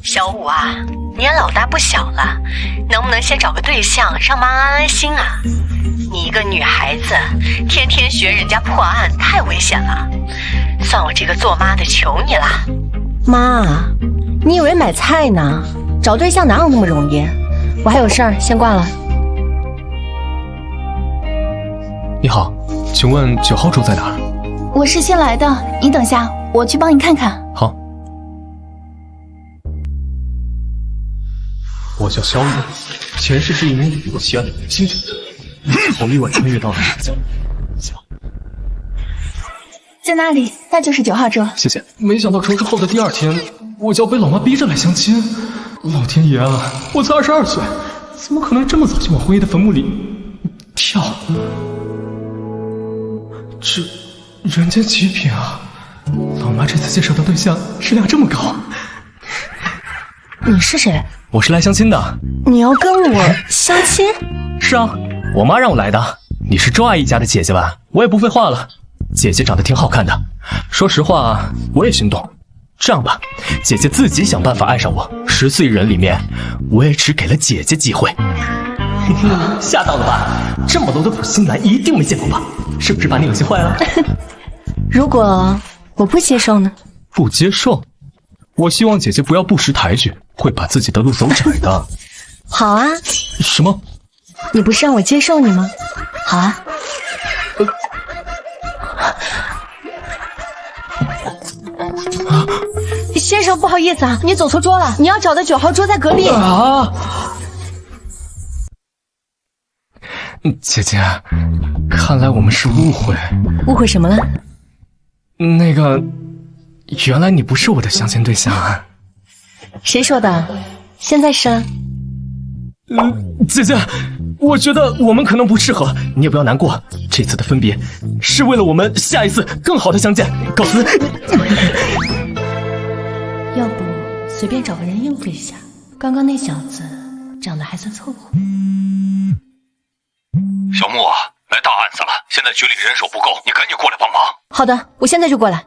小五啊，你也老大不小了，能不能先找个对象让妈安安心啊？你一个女孩子，天天学人家破案，太危险了。算我这个做妈的求你了。妈，你以为买菜呢？找对象哪有那么容易？我还有事儿，先挂了。你好，请问9号桌在哪儿？我是新来的，你等下，我去帮你看看。好。我叫萧逸，前世是一名旅游奇案的明星，从意外穿越到了世界。在那里，那就是9号桌。谢谢。没想到成事后的第2天，我就要被老妈逼着来相亲。老天爷啊，我才22岁，怎么可能这么早就往婚姻的坟墓里跳？这人间极品啊！老妈这次介绍的对象质量这么高。你是谁？我是来相亲的。你要跟我相亲？是啊，我妈让我来的。你是周阿姨家的姐姐吧？我也不废话了，姐姐长得挺好看的，说实话我也心动。这样吧，姐姐自己想办法爱上我，14亿人里面，我也只给了姐姐机会。吓到了吧？这么 low 的普信男一定没见过吧？是不是把你恶心坏了？如果我不接受呢？不接受？我希望姐姐不要不识抬举，会把自己的路走窄的。好啊。什么？你不是让我接受你吗？好啊。先生，不好意思啊，你走错桌了，你要找的9号桌在隔壁。啊！姐姐，看来我们是误会。误会什么了？那个，原来你不是我的相亲对象啊。谁说的？现在是了。姐姐，我觉得我们可能不适合，你也不要难过。这次的分别是为了我们下一次更好的相见。告辞。要不随便找个人应付一下，刚刚那小子长得还算凑合。小木啊，来大案子了，现在局里人手不够，你赶紧过来帮忙。好的，我现在就过来。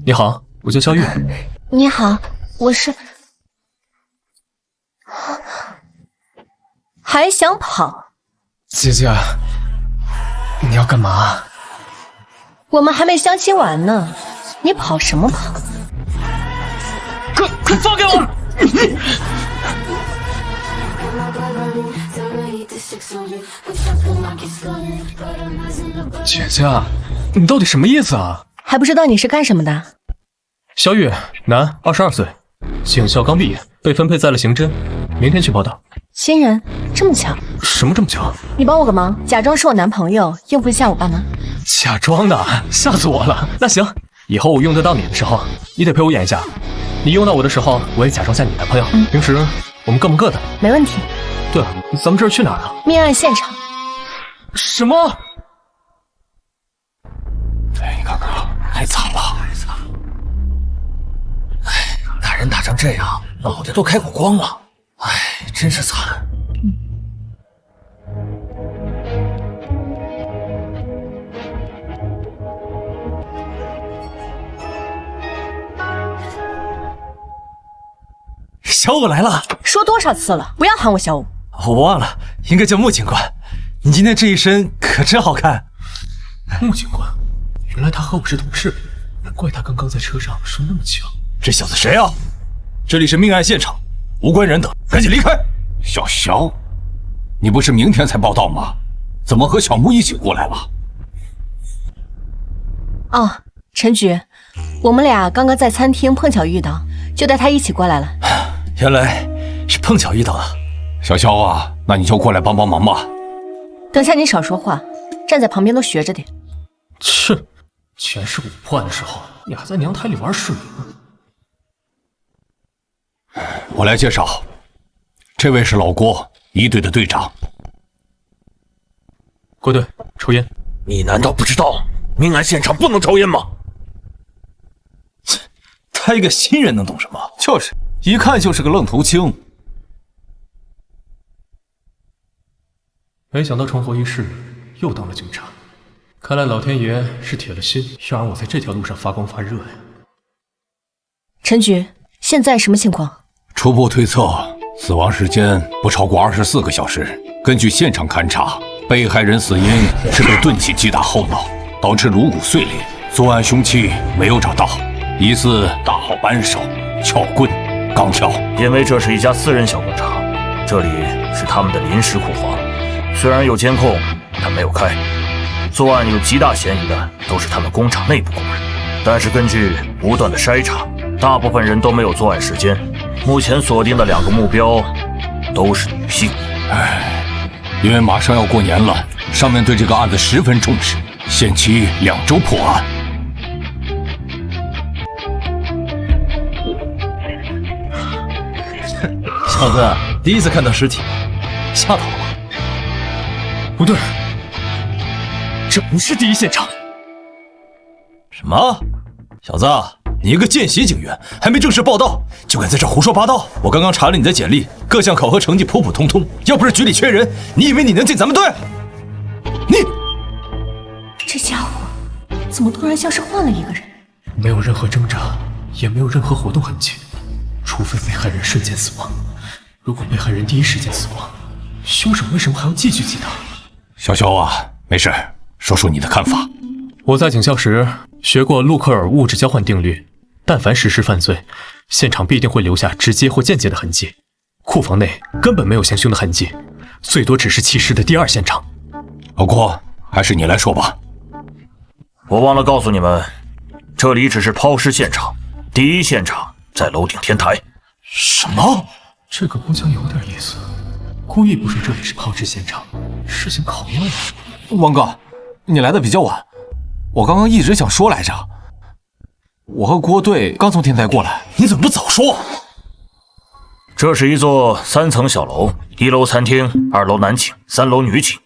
你好，我叫肖玉。你好，我是……还想跑？姐姐，你要干嘛？我们还没相亲完呢，你跑什么跑？快放开我！姐姐，你到底什么意思啊？还不知道你是干什么的？肖玉，男，22岁，警校刚毕业，被分配在了刑侦，明天去报道。新人，这么巧？什么这么巧？你帮我个忙，假装是我男朋友，应付一下我爸妈。假装的，吓死我了。那行，以后我用得到你的时候，你得陪我演一下；你用到我的时候，我也假装下你男朋友。平时我们各忙各的。没问题。对了，咱们这是去哪儿啊？命案现场。什么？哎，你看看，太惨了，哎，打人打成这样，脑袋都开过光了，哎，真是惨。小五来了，说多少次了，不要喊我小五。我忘了，应该叫穆警官。你今天这一身可真好看。穆警官，原来他和我是同事，难怪他刚刚在车上说那么巧。这小子谁啊？这里是命案现场，无关人等，赶紧离开。小肖，你不是明天才报道吗？怎么和小木一起过来了？哦，陈局，我们俩刚刚在餐厅碰巧遇到，就带他一起过来了。原来是碰巧遇到的。小肖啊，那你就过来帮帮忙吧。等下你少说话，站在旁边都学着点。是，前世我破案的时候，你还在娘胎里玩水呢。我来介绍，这位是老郭，一队的队长。郭队，抽烟。你难道不知道命案现场不能抽烟吗？他一个新人能懂什么？就是，一看就是个愣头青。没想到重活一世，又当了警察。看来老天爷是铁了心要让我在这条路上发光发热呀。陈局，现在什么情况？初步推测，死亡时间不超过24个小时。根据现场勘查，被害人死因是被钝器击打后脑，导致颅骨碎裂。作案凶器没有找到，疑似大号扳手、撬棍、钢条。因为这是一家私人小工厂，这里是他们的临时库房，虽然有监控，但没有开。作案有极大嫌疑的都是他们工厂内部工人，但是根据不断的筛查，大部分人都没有作案时间。目前锁定的2个目标都是女性。因为马上要过年了，上面对这个案子十分重视，限期2周破案。小子，第一次看到尸体，吓到了吗？不对，这不是第一现场。什么？小子，你一个见习警员，还没正式报到，就敢在这胡说八道？我刚刚查了你的简历，各项考核成绩普普通通，要不是局里缺人，你以为你能进咱们队？你这家伙怎么突然像是换了一个人？没有任何挣扎，也没有任何活动痕迹，除非被害人瞬间死亡。如果被害人第一时间死亡，凶手为什么还要继续击打？小肖啊，没事，说说你的看法。我在警校时学过路克尔物质交换定律，但凡实施犯罪，现场必定会留下直接或间接的痕迹。库房内根本没有行凶的痕迹，最多只是弃尸的第2现场。老郭，还是你来说吧。我忘了告诉你们，这里只是抛尸现场，第1现场在楼顶天台。什么？这个姑娘有点意思，故意不说这里是抛尸现场，事情搞乱了。王哥，你来的比较晚，我刚刚一直想说来着。我和郭队刚从天台过来，你怎么不早说？这是一座3层小楼，1楼餐厅，2楼男寝，3楼女寝。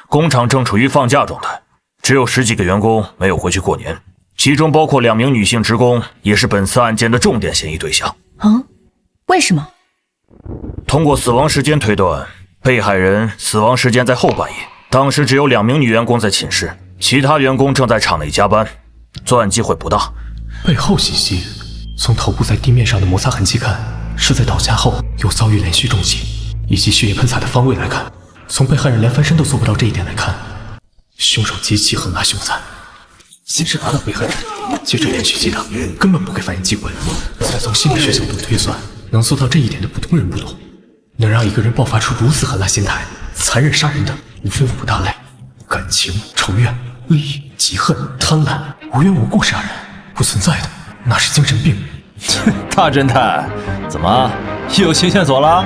工厂正处于放假状态，只有10几个员工没有回去过年，其中包括2名女性职工，也是本次案件的重点嫌疑对象。为什么？通过死亡时间推断，被害人死亡时间在后半夜，当时只有2名女员工在寝室，其他员工正在厂内加班，作案机会不大。背后袭击，从头部在地面上的摩擦痕迹看，是在倒下后又遭遇连续重击，以及血液喷洒的方位来看，从被害人连翻身都做不到这一点来看，凶手极其狠辣凶残。先是打倒被害人，接着连续击打，根本不给反应机会。再从心理学角度推算，能做到这一点的普通人不多，能让一个人爆发出如此狠辣心态、残忍杀人的，无非5大类：感情、仇怨、利益、嫉恨、贪婪，无缘无故杀人。不存在的，那是精神病。大侦探，怎么又有新线索了？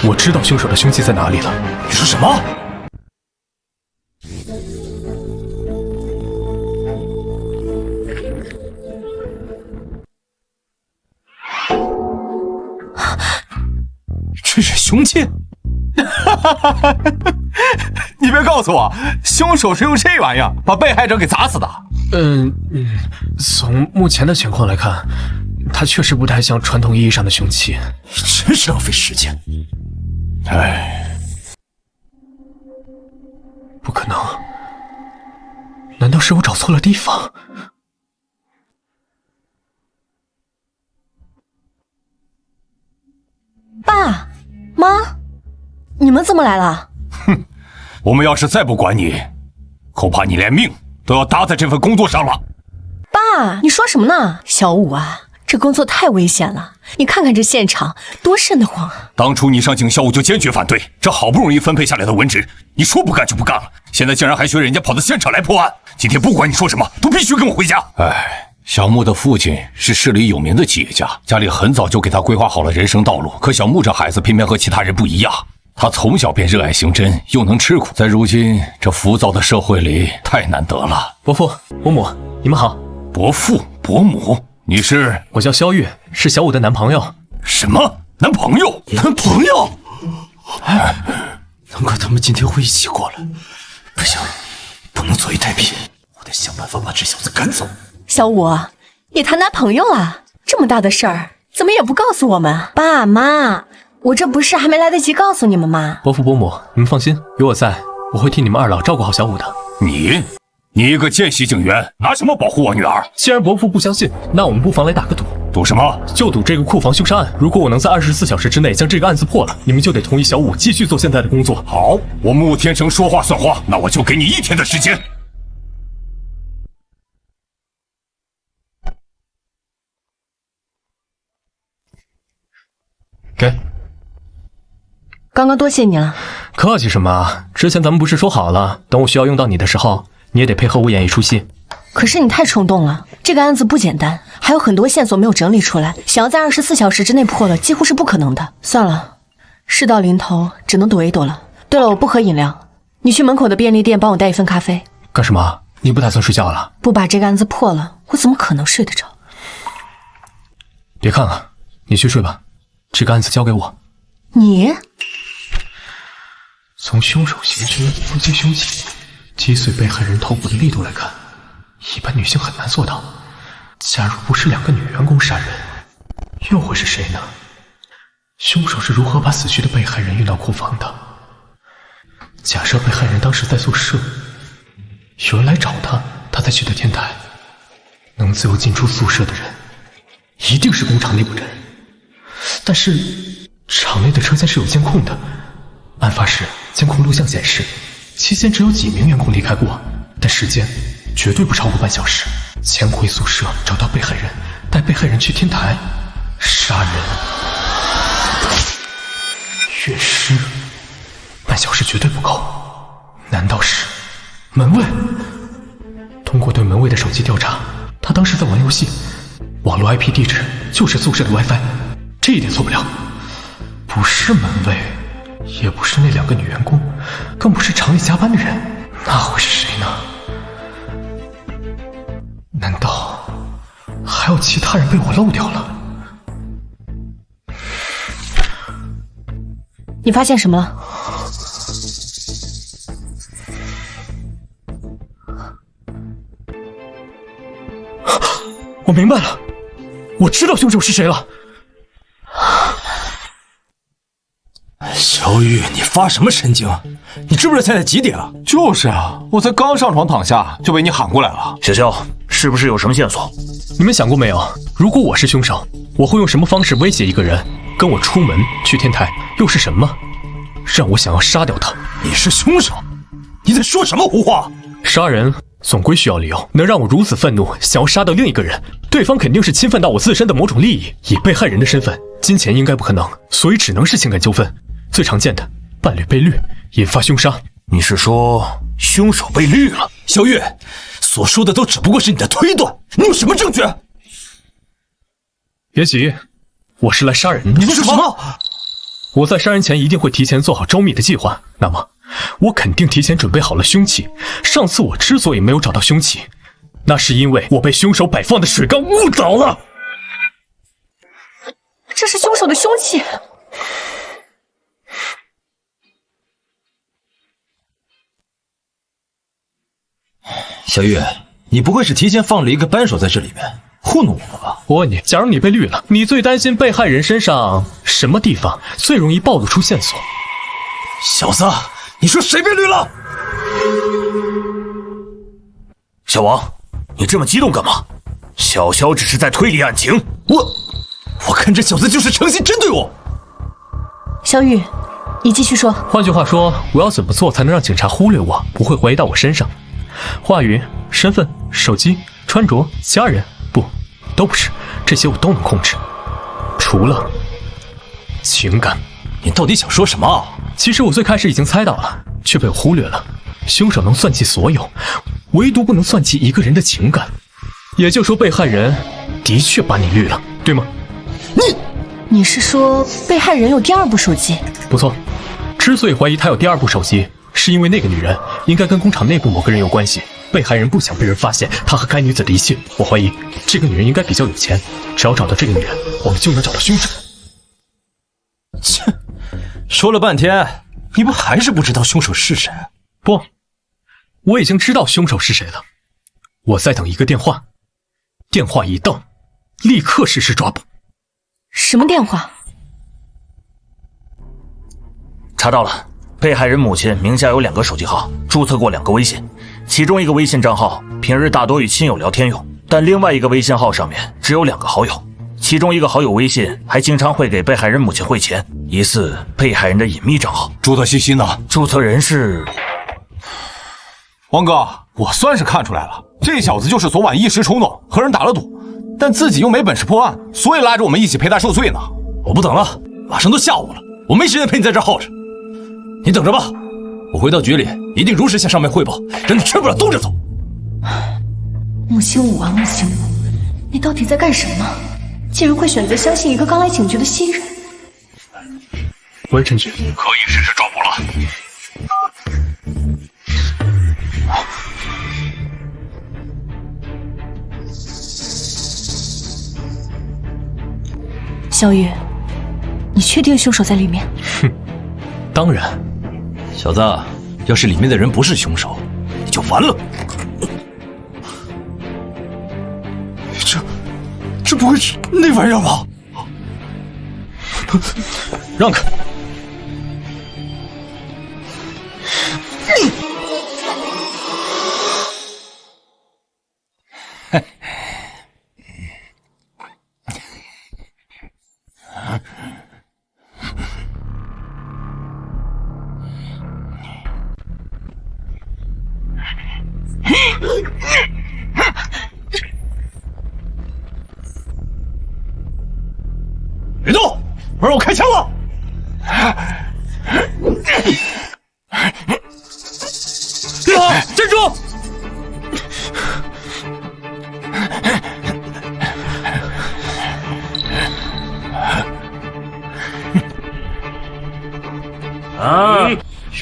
我知道凶手的凶器在哪里了。你说什么？这是凶器？你别告诉我，凶手是用这玩意儿把被害者给砸死的。从目前的情况来看，它确实不太像传统意义上的凶器。真是浪费时间。不可能，难道是我找错了地方？爸妈，你们怎么来了？我们要是再不管你，恐怕你连命都要搭在这份工作上了。爸，你说什么呢？小武啊，这工作太危险了，你看看这现场多瘆得慌啊！当初你上警校，我就坚决反对，这好不容易分配下来的文职，你说不干就不干了，现在竟然还学人家跑到现场来破案，今天不管你说什么，都必须跟我回家。小木的父亲是市里有名的企业家，家里很早就给他规划好了人生道路，可小木这孩子偏偏和其他人不一样，他从小便热爱刑侦，又能吃苦，在如今这浮躁的社会里太难得了。伯父伯母，你们好。伯父伯母，你是？我叫肖玉，是小武的男朋友。什么男朋友？男朋友？难怪他们今天会一起过来。不行，不能坐以待毙，我得想办法把这小子赶走。小武，你谈男朋友了？这么大的事儿，怎么也不告诉我们？爸妈，我这不是还没来得及告诉你们吗？伯父伯母，你们放心，有我在，我会替你们2老照顾好小武的。你一个见习警员，拿什么保护我女儿？既然伯父不相信，那我们不妨来打个赌。赌什么？就赌这个库房凶杀案。如果我能在24小时之内将这个案子破了，你们就得同意小武继续做现在的工作。好，我穆天成说话算话，那我就给你1天的时间。给。刚刚多谢你了。客气什么？之前咱们不是说好了，等我需要用到你的时候，你也得配合我演一出戏。可是你太冲动了，这个案子不简单，还有很多线索没有整理出来，想要在24小时之内破了，几乎是不可能的。算了，事到临头，只能躲一躲了。对了，我不喝饮料，你去门口的便利店帮我带一份咖啡。干什么？你不打算睡觉了？不把这个案子破了，我怎么可能睡得着？别看了，你去睡吧，这个案子交给我。你？从凶手行凶、伏击凶器、击碎被害人头部的力度来看，一般女性很难做到。假如不是2个女员工杀人，又会是谁呢？凶手是如何把死去的被害人运到库房的？假设被害人当时在宿舍，有人来找他，他才去的天台。能自由进出宿舍的人，一定是工厂内部人。但是厂内的车间是有监控的，案发时监控录像显示，期间只有几名员工离开过，但时间绝对不超过半小时。潜回宿舍找到被害人，带被害人去天台杀人运尸，半小时绝对不够。难道是门卫？通过对门卫的手机调查，他当时在玩游戏，网络 IP 地址就是宿舍的 WiFi， 这一点错不了。不是门卫，也不是那2个女员工，更不是厂里加班的人，那会是谁呢？难道还有其他人被我漏掉了？你发现什么了？我明白了，我知道凶手是谁了。小雨，你发什么神经？你知不知道现在几点了？就是啊，我才刚上床躺下就被你喊过来了。小肖，是不是有什么线索？你们想过没有，如果我是凶手，我会用什么方式威胁一个人跟我出门去天台？又是什么让我想要杀掉他？你是凶手？你在说什么胡话？杀人总归需要理由，能让我如此愤怒，想要杀掉另一个人，对方肯定是侵犯到我自身的某种利益。以被害人的身份，金钱应该不可能，所以只能是情感纠纷。最常见的，伴侣被绿，引发凶杀。你是说凶手被绿了？小玉，所说的都只不过是你的推断，你有什么证据？别急，我是来杀人的。你说什么？我在杀人前一定会提前做好周密的计划，那么我肯定提前准备好了凶器。上次我之所以没有找到凶器，那是因为我被凶手摆放的水缸误导了。这是凶手的凶器。小玉，你不会是提前放了一个扳手在这里面糊弄我吧？我问你，假如你被绿了，你最担心被害人身上什么地方最容易暴露出线索？小子，你说谁被绿了？小王，你这么激动干嘛？小肖只是在推理案情。我看这小子就是诚心针对我。小雨，你继续说。换句话说，我要怎么做才能让警察忽略我，不会怀疑到我身上？话语、身份、手机、穿着、家人，不，都不是，这些我都能控制，除了情感。你到底想说什么？其实我最开始已经猜到了，却被我忽略了。凶手能算计所有，唯独不能算计一个人的情感。也就是说，被害人的确把你绿了，对吗？你是说被害人有第2部手机？不错，之所以怀疑他有第2部手机，是因为那个女人应该跟工厂内部某个人有关系。被害人不想被人发现他和该女子的一切，我怀疑这个女人应该比较有钱。只要找到这个女人，我们就能找到凶手。切，说了半天，你不还是不知道凶手是谁？不，我已经知道凶手是谁了。我在等一个电话，电话一到，立刻实施抓捕。什么电话？查到了，被害人母亲名下有2个手机号，注册过2个微信，其中一个微信账号平日大多与亲友聊天用，但另外一个微信号上面只有2个好友，其中一个好友微信还经常会给被害人母亲汇钱，疑似被害人的隐秘账号。注册信息呢？注册人是王哥，我算是看出来了，这小子就是昨晚一时冲动和人打了赌，但自己又没本事破案，所以拉着我们一起陪他受罪呢。我不等了，马上都下午了，我没时间陪你在这耗着。你等着吧，我回到局里一定如实向上面汇报，让你吃不了兜着走。穆星武啊，穆星武，你到底在干什么？竟然会选择相信一个刚来警局的新人。微臣局可以实施抓捕了。小雨，你确定凶手在里面？哼，当然。小子，要是里面的人不是凶手，你就完了。这不会是那玩意儿吧？让开！别动，不然我开枪了！站住！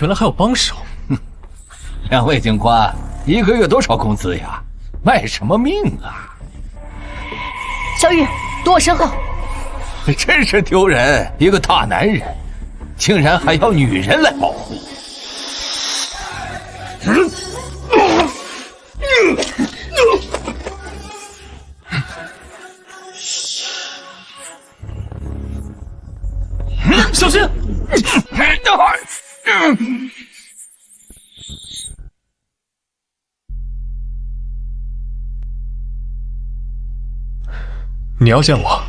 原来还有帮手。两位警官，一个月多少工资呀？卖什么命啊？小雨，躲我身后。真是丢人！一个大男人，竟然还要女人来保护。小心！你要见我？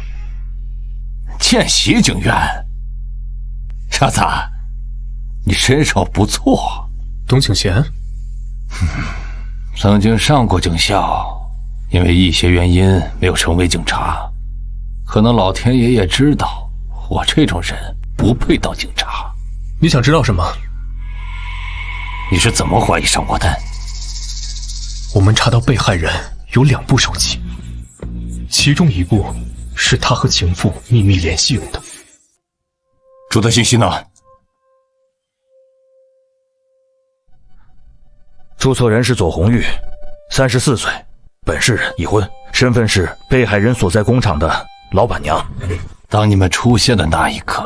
见习警员，傻子，你身手不错。董景贤，曾经上过警校，因为一些原因没有成为警察。可能老天爷也知道，我这种人不配当警察。你想知道什么？你是怎么怀疑上我的？我们查到被害人有2部手机，其中一部是他和情妇秘密联系用的。注册信息呢？注册人是左红玉，34岁，本市人，已婚，身份是被害人所在工厂的老板娘。当你们出现的那一刻，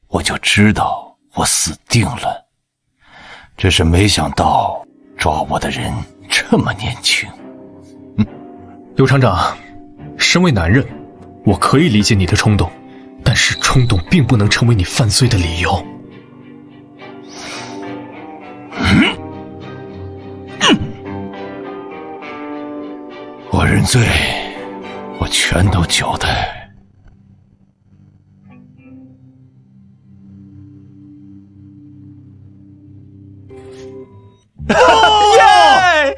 我就知道我死定了。只是没想到抓我的人这么年轻。刘厂长，身为男人，我可以理解你的冲动，但是冲动并不能成为你犯罪的理由。我认罪，我全都交代。耶！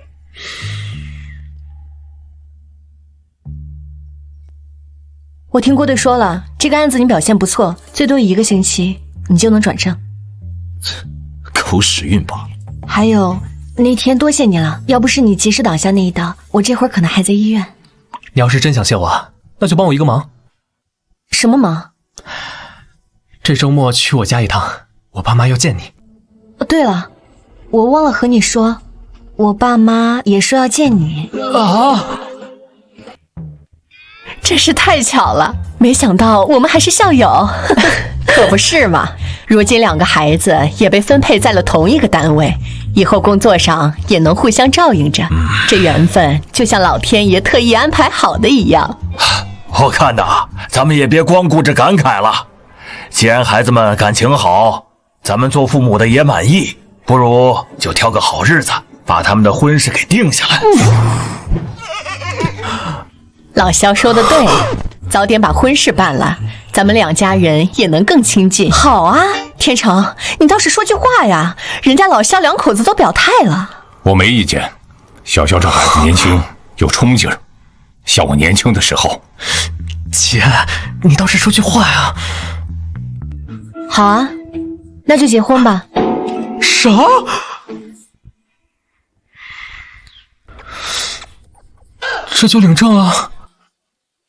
我听郭队说了，这个案子你表现不错，最多1个星期你就能转正。狗屎运罢了。还有那天多谢你了，要不是你及时挡下那一刀，我这会儿可能还在医院。你要是真想谢我，那就帮我一个忙。什么忙？这周末去我家一趟，我爸妈要见你。对了，我忘了和你说，我爸妈也说要见你啊！真是太巧了，没想到我们还是校友。可不是嘛，如今2个孩子也被分配在了同一个单位，以后工作上也能互相照应着，这缘分就像老天爷特意安排好的一样。我看呐，咱们也别光顾着感慨了，既然孩子们感情好，咱们做父母的也满意，不如就挑个好日子把他们的婚事给定下来。老萧说的对，早点把婚事办了，咱们两家人也能更亲近。好啊，天成，你倒是说句话呀！人家老萧两口子都表态了。我没意见。小萧这孩子年轻有冲劲儿，像我年轻的时候。姐，你倒是说句话呀！好啊，那就结婚吧。啥？这就领证了？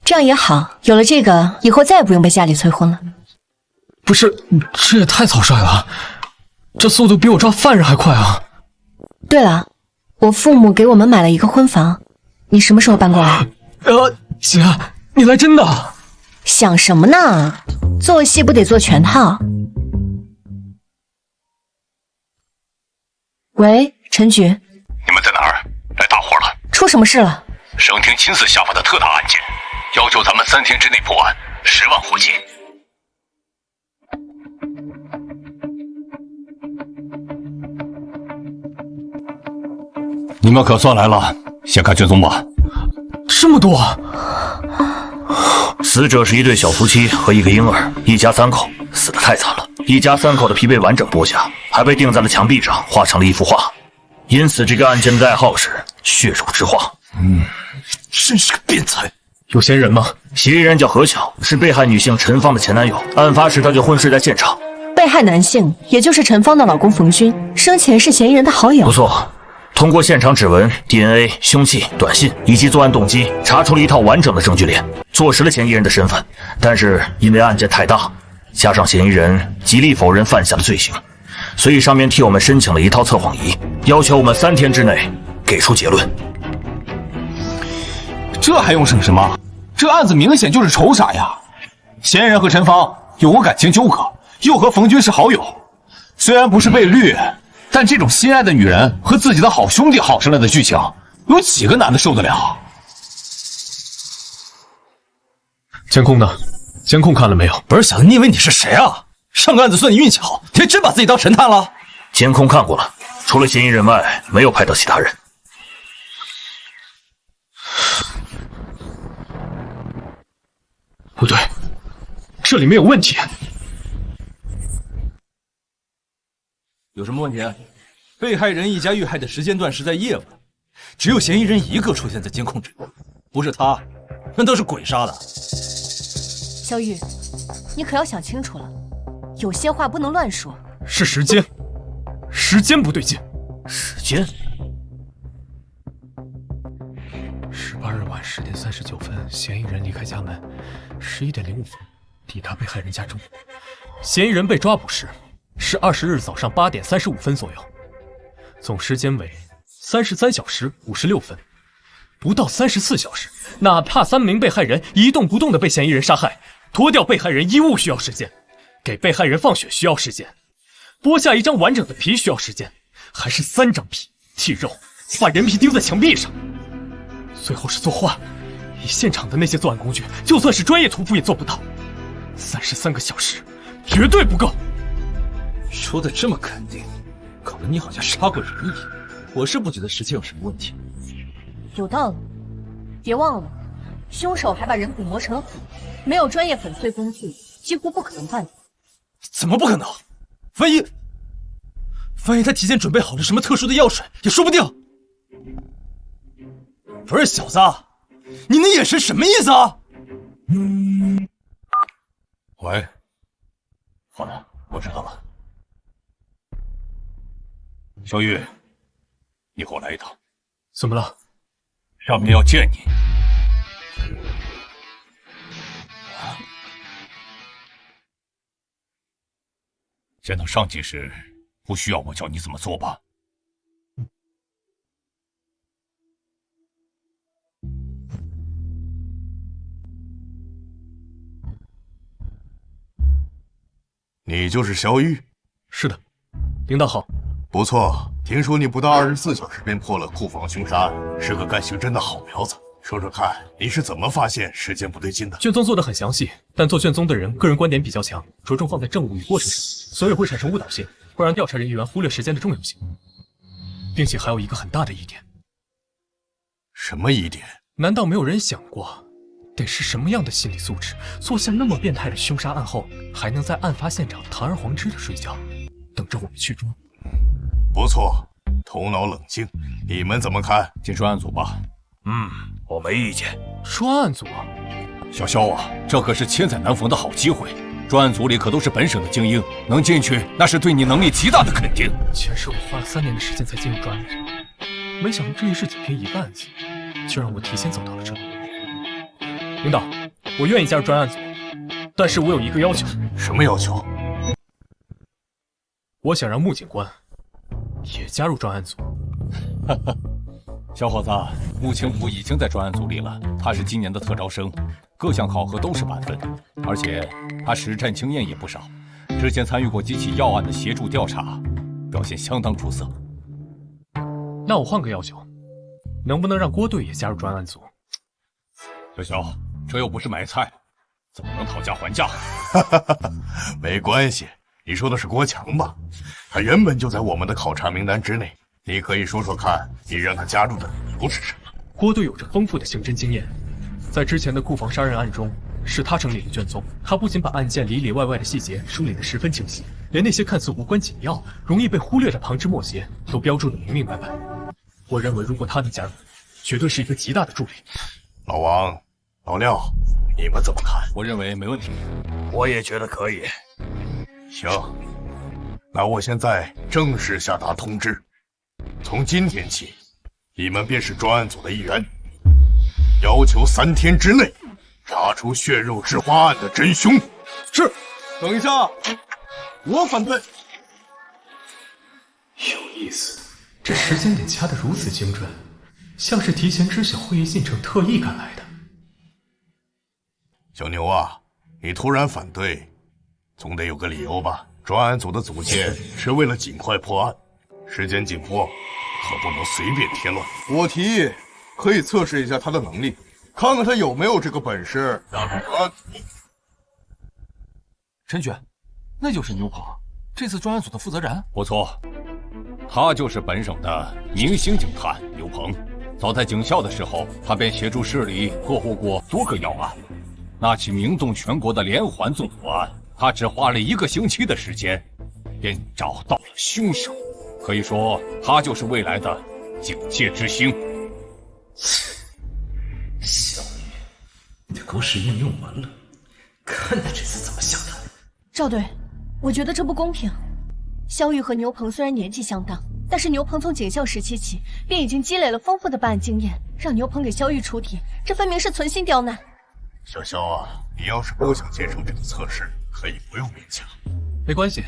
这样也好，有了这个，以后再也不用被家里催婚了。不是，这也太草率了，这速度比我抓犯人还快啊！对了，我父母给我们买了一个婚房，你什么时候搬过来？姐，你来真的？想什么呢？做戏不得做全套。喂，陈局，你们在哪儿？来大活了！出什么事了？省厅亲自下发的特大案件，要求咱们3天之内破案，10万火急。你们可算来了，先看卷宗吧。这么多！死者是一对小夫妻和一个婴儿，一家3口，死得太惨了。一家3口的皮被完整剥下，还被钉在了墙壁上，画成了一幅画。因此，这个案件的代号是血肉之画。真是个变态。有嫌疑人吗？嫌疑人叫何巧，是被害女性陈芳的前男友。案发时他就昏睡在现场。被害男性，也就是陈芳的老公冯军，生前是嫌疑人的好友。不错，通过现场指纹、DNA、凶器、短信以及作案动机，查出了一套完整的证据链，坐实了嫌疑人的身份。但是因为案件太大，加上嫌疑人极力否认犯下的罪行，所以上面替我们申请了一套测谎仪，要求我们3天之内给出结论。这还用省什么？这案子明显就是仇杀呀！嫌疑人和陈芳有过感情纠葛，又和冯军是好友。虽然不是被绿，但这种心爱的女人和自己的好兄弟好上了的剧情，有几个男的受得了？监控呢？监控看了没有？不是小子，你以为你是谁啊？上个案子算你运气好，你还真把自己当神探了？监控看过了，除了嫌疑人外，没有拍到其他人。不对，这里面有问题。有什么问题？被害人一家遇害的时间段是在夜晚，只有嫌疑人一个出现在监控之中，不是他，那都是鬼杀的。小雨，你可要想清楚了，有些话不能乱说。是时间，时间不对劲。时间？18日晚10点39分，嫌疑人离开家门；11点05分抵达被害人家中。嫌疑人被抓捕时是20日早上8点35分左右，总时间为33小时56分。不到34小时，哪怕3名被害人一动不动地被嫌疑人杀害，脱掉被害人衣物需要时间，给被害人放血需要时间，剥下一张完整的皮需要时间，还是3张皮剔肉，把人皮钉在墙壁上。最后是作画，以现场的那些作案工具，就算是专业屠夫也做不到。33个小时，绝对不够。说的这么肯定，搞得你好像杀过人一样。我是不觉得时间有什么问题。有道理，别忘了，凶手还把人骨磨成了粉，没有专业粉碎工具，几乎不可能办到。怎么不可能？万一他提前准备好了什么特殊的药水，也说不定。不是小子，你那眼神什么意思啊？喂，好的，我知道了。小玉，你和我来一趟。怎么了？上面要见你。见到上级时，不需要我教你怎么做吧？你就是萧玉？是的，领导好。不错，听说你不到24小时便破了库房凶杀案，是个干刑侦的好苗子。说说看，你是怎么发现时间不对劲的？卷宗做得很详细，但做卷宗的人个人观点比较强，着重放在证物与过程上，所以会产生误导性，会让调查人员忽略时间的重要性。并且还有一个很大的疑点。什么疑点？难道没有人想过，得是什么样的心理素质，做下那么变态的凶杀案后，还能在案发现场堂而皇之的睡觉，等着我们去抓？不错，头脑冷静。你们怎么看？进专案组吧。我没意见。专案组？小肖啊，这可是千载难逢的好机会。专案组里可都是本省的精英，能进去那是对你能力极大的肯定。前世我花了3年的时间才进入专案组，没想到这一世仅凭一个案子，就让我提前走到了这里。领导，我愿意加入专案组，但是我有一个要求。什么要求？我想让穆警官也加入专案组。小伙子，穆青浦已经在专案组里了，他是今年的特招生，各项考核都是满分，而且他实战经验也不少，之前参与过几起要案的协助调查，表现相当出色。那我换个要求，能不能让郭队也加入专案组？小肖，这又不是买菜，怎么能讨价还价？没关系，你说的是郭强吧？他原本就在我们的考察名单之内。你可以说说看，你让他加入的理由是什么？郭队有着丰富的刑侦经验，在之前的库房杀人案中，是他整理了卷宗。他不仅把案件里里外外的细节梳理得十分清晰，连那些看似无关紧要、容易被忽略的旁枝末节都标注得明明白白。我认为，如果他能加入，绝对是一个极大的助力。老王、老廖，你们怎么看？我认为没问题。我也觉得可以。行，那我现在正式下达通知。从今天起，你们便是专案组的一员，要求3天之内查出血肉之花案的真凶。是。等一下，我反对。有意思，这时间点掐得如此精准，像是提前知晓会议进程，特意赶来的。小牛啊，你突然反对，总得有个理由吧？专案组的组建是为了尽快破案。时间紧迫，可不能随便添乱。我提议可以测试一下他的能力，看看他有没有这个本事。陈雪，那就是牛鹏，这次专案组的负责人。不错，他就是本省的明星警探刘鹏。早在警校的时候，他便协助市里破获过多个要案。那起名动全国的连环纵火案，他只花了1个星期的时间，便找到了凶手。可以说，他就是未来的警界之星。小雨，你的狗屎运用完了，看他这次怎么想的。赵队，我觉得这不公平。萧玉和牛鹏虽然年纪相当，但是牛鹏从警校时期起便已经积累了丰富的办案经验，让牛鹏给萧玉出题，这分明是存心刁难。小肖啊，你要是不想接受这个测试，可以不用勉强。没关系，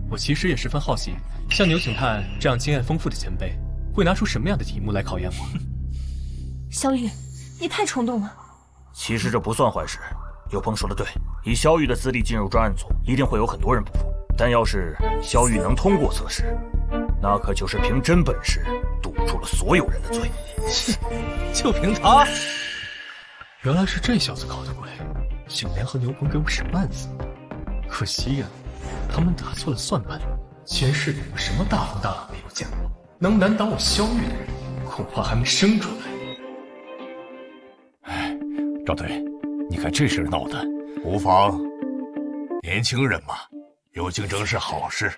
我其实也十分好奇，像牛警探这样经验丰富的前辈，会拿出什么样的题目来考验我？萧玉，你太冲动了。其实这不算坏事，有朋说的对，以萧玉的资历进入专案组，一定会有很多人不服。但要是萧玉能通过测试，那可就是凭真本事堵住了所有人的嘴。就凭他？原来是这小子搞的鬼，竟联合牛鹏给我使绊子。可惜呀，他们打错了算盘。前世里我什么大风大浪没有见过，能难倒我萧玉的人，恐怕还没生出来。哎，赵队，你看这事闹的，无妨，年轻人嘛，有竞争是好事。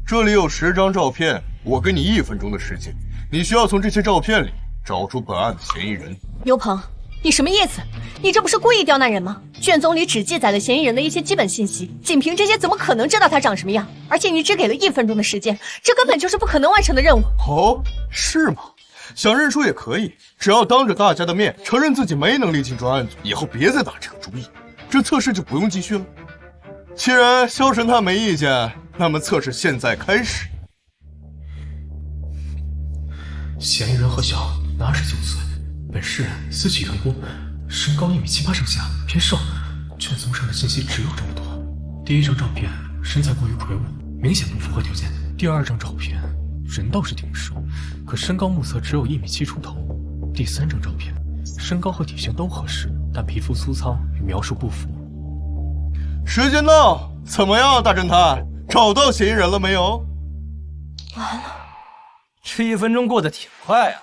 这里有10张照片，我给你1分钟的时间，你需要从这些照片里找出本案的嫌疑人。牛鹏，你什么意思？你这不是故意刁难人吗？卷宗里只记载了嫌疑人的一些基本信息，仅凭这些怎么可能知道他长什么样？而且你只给了1分钟的时间，这根本就是不可能完成的任务。哦，是吗？想认输也可以，只要当着大家的面承认自己没能力进专案组，以后别再打这个主意，这测试就不用继续了。既然萧神探没意见，那么测试现在开始。嫌疑人何小，29岁，本市私企员工，身高1.78米上下，偏瘦。卷宗上的信息只有这么多。第1张照片，身材过于魁梧，明显不符合条件。第2张照片，人倒是挺瘦，可身高目测只有1.7米出头。第3张照片，身高和体型都合适，但皮肤粗糙，与描述不符。时间到，怎么样，大侦探？找到嫌疑人了没有？完了，这1分钟过得挺快啊，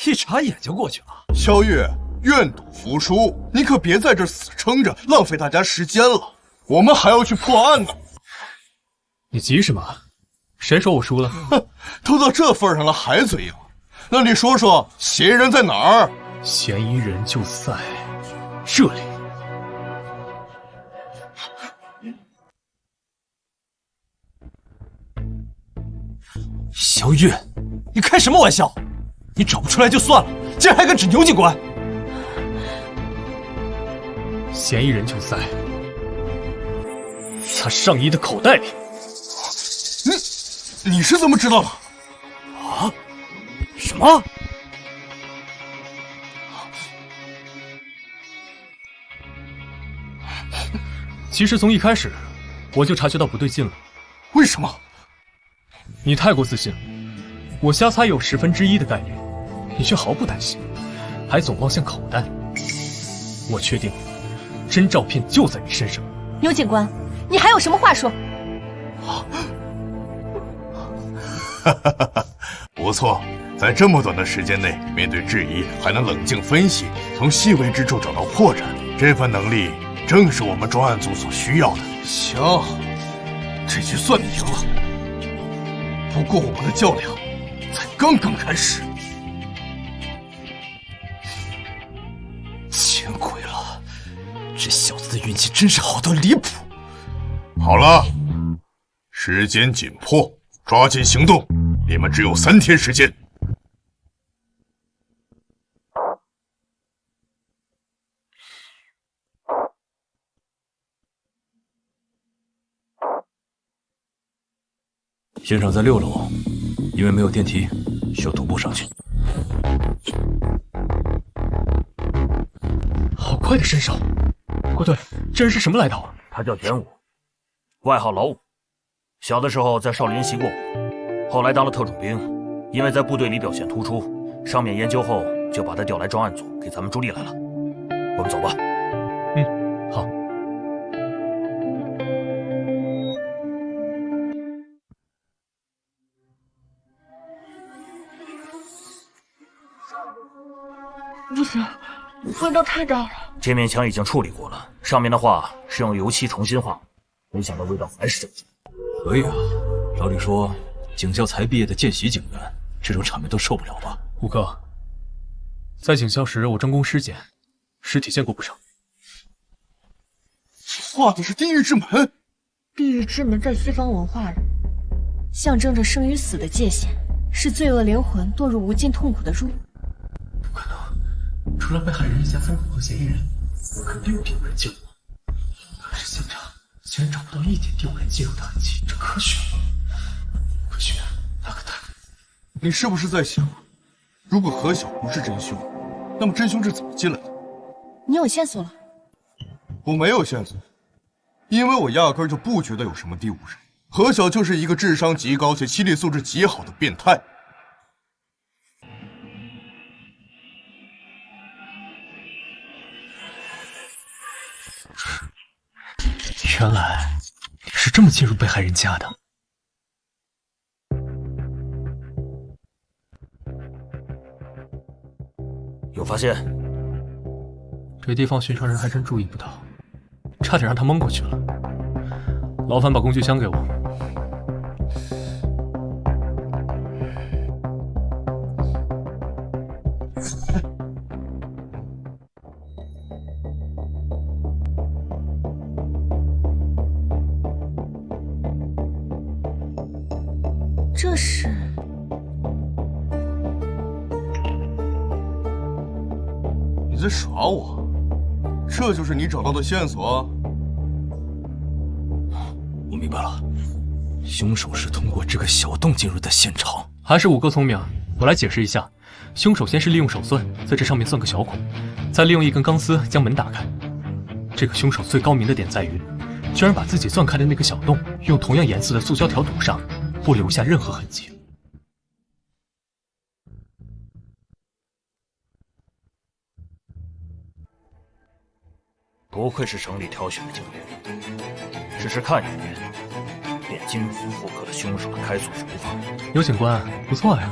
一眨眼就过去了。萧玉，愿赌服输，你可别在这死撑着，浪费大家时间了。我们还要去破案呢。你急什么？谁说我输了？哼，都到这份上了还嘴硬？那你说说，嫌疑人在哪儿？嫌疑人就在这里。萧月，你开什么玩笑？你找不出来就算了，竟然还敢指牛警官！嫌疑人就在他上衣的口袋里。你是怎么知道的？啊？什么？其实从一开始我就察觉到不对劲了。为什么？你太过自信了，我瞎猜有1/10的概率，你却毫不担心，还总望向口袋。我确定，真照片就在你身上。牛警官，你还有什么话说？不错，在这么短的时间内，面对质疑还能冷静分析，从细微之处找到破绽，这份能力正是我们专案组所需要的。行，这局算你赢了。不过我们的较量才刚刚开始。见鬼了，这小子的运气真是好到离谱。好了，时间紧迫，抓紧行动，你们只有3天时间。现场在6楼，因为没有电梯，需要徒步上去。好快的身手！郭队，这人是什么来头啊？他叫田武，外号老五。小的时候在少林习过武，后来当了特种兵，因为在部队里表现突出，上面研究后就把他调来专案组，给咱们助力来了。我们走吧。好。不行，味道太大了。这面墙已经处理过了，上面的画是用油漆重新画，没想到味道还是这么重。可以啊，照理说，警校才毕业的见习警员，这种场面都受不了吧？吴哥，在警校时我专攻尸检，尸体见过不少。画的是地狱之门。地狱之门在西方文化里，象征着生与死的界限，是罪恶灵魂堕入无尽痛苦的入口。不可能，除了被害人一家3口和嫌疑人，我肯定有第5人进入。可是现场竟然找不到一点第5人进入的痕迹，这科学吗？科学，那可太……你是不是在想，如果何晓不是真凶，那么真凶是怎么进来的？你有线索了？我没有线索，因为我压根就不觉得有什么第5人。何晓就是一个智商极高且心理素质极好的变态。原来你是这么进入被害人家的。有发现？这地方寻常人还真注意不到，差点让他蒙过去了。劳烦把工具箱给我。这是……你在耍我？这就是你找到的线索？我明白了，凶手是通过这个小洞进入的现场。还是5哥聪明，我来解释一下。凶手先是利用手钻在这上面钻个小孔，再利用一根钢丝将门打开。这个凶手最高明的点在于，居然把自己钻开的那个小洞用同样颜色的塑胶条堵上，不留下任何痕迹。不愧是省里挑选的警员，只是看一眼便金符复刻了凶手的开锁手法。尤警官，不错呀，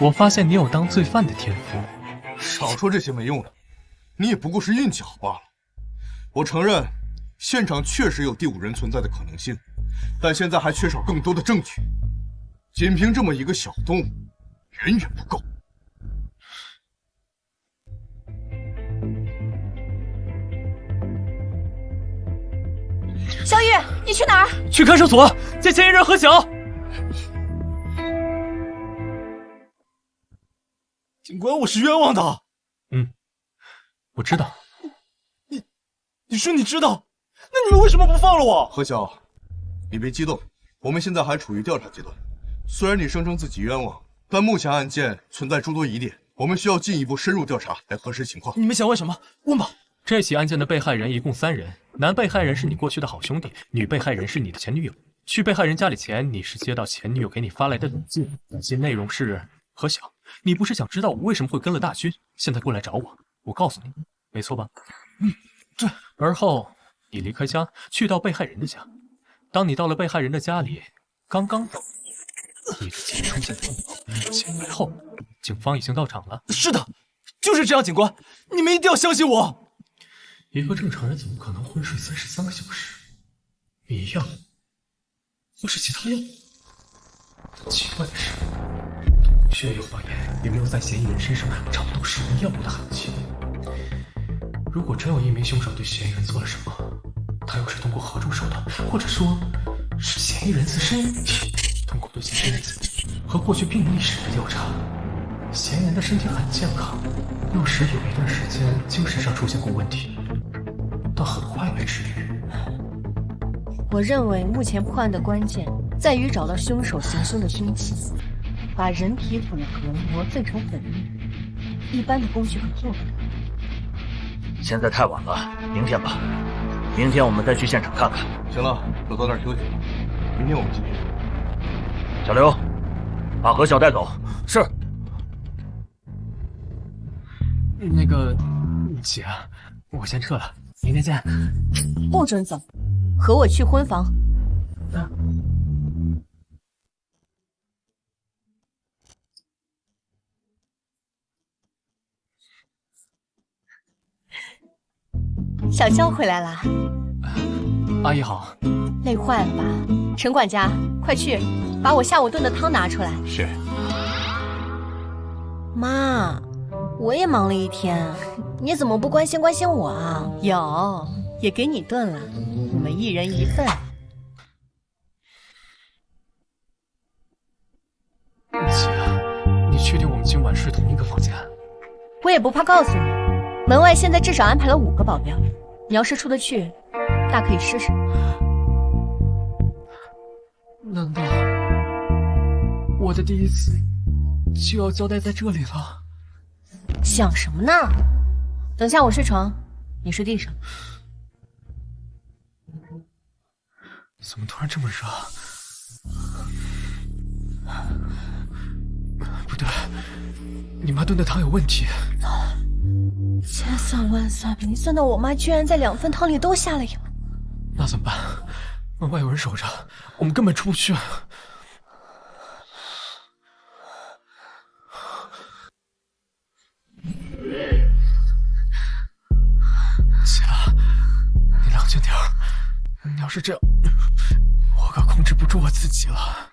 我发现你有当罪犯的天赋。少说这些没用的，你也不过是运气好罢了。我承认，现场确实有第五人存在的可能性，但现在还缺少更多的证据。仅凭这么一个小动物，远远不够。小雨，你去哪儿？去看守所见嫌疑人何晓。警官，我是冤枉的。我知道。你说你知道，那你们为什么不放了我？何晓，你别激动，我们现在还处于调查阶段。虽然你声称自己冤枉，但目前案件存在诸多疑点，我们需要进一步深入调查来核实情况。你们想问什么？问吧。这起案件的被害人一共3人，男被害人是你过去的好兄弟，女被害人是你的前女友。去被害人家里前，你是接到前女友给你发来的短信，短信内容是：何晓，你不是想知道我为什么会跟了大军，现在过来找我？我告诉你，没错吧？对。而后你离开家，去到被害人的家。当你到了被害人的家里，刚刚到，你的姐出现状况，前来后，警方已经到场了。是的，就是这样，警官，你们一定要相信我。一个正常人怎么可能昏睡33个小时？迷药，或是其他药？奇怪的是，血液化验也没有在嫌疑人身上找到使用药物的痕迹。如果真有一名凶手对嫌疑人做了什么，他又是通过何种手段，或者说，是嫌疑人自身通过对嫌疑人自己和过去病历史的调查，嫌疑人的身体很健康，60有一段时间精神上出现过问题，但很快被治愈。我认为目前破案的关键在于找到凶手行凶的凶器，把人体骨骼磨碎成粉末，一般的工具可做不到。现在太晚了，明天吧。明天我们再去现场看看。行了，都早点休息吧，明天我们继续。小刘，把何晓带走。是。那个姐，我先撤了，明天见。不准走，和我去婚房。小肖回来啦，阿姨好。累坏了吧？陈管家，快去把我下午炖的汤拿出来。是。妈，我也忙了一天，你怎么不关心关心我啊？有，也给你炖了，我们一人一份。姐，你确定我们今晚睡同一个房间？我也不怕告诉你，门外现在至少安排了5个保镖，你要是出得去，大可以试试。难道我的第一次就要交代在这里了？想什么呢？等下我睡床，你睡地上。怎么突然这么热？不对，你妈炖的汤有问题。千算万算，没算到我妈居然在2份汤里都下了药。那怎么办？门外有人守着，我们根本出不去。姐，你冷静点儿。你要是这样，我可控制不住我自己了。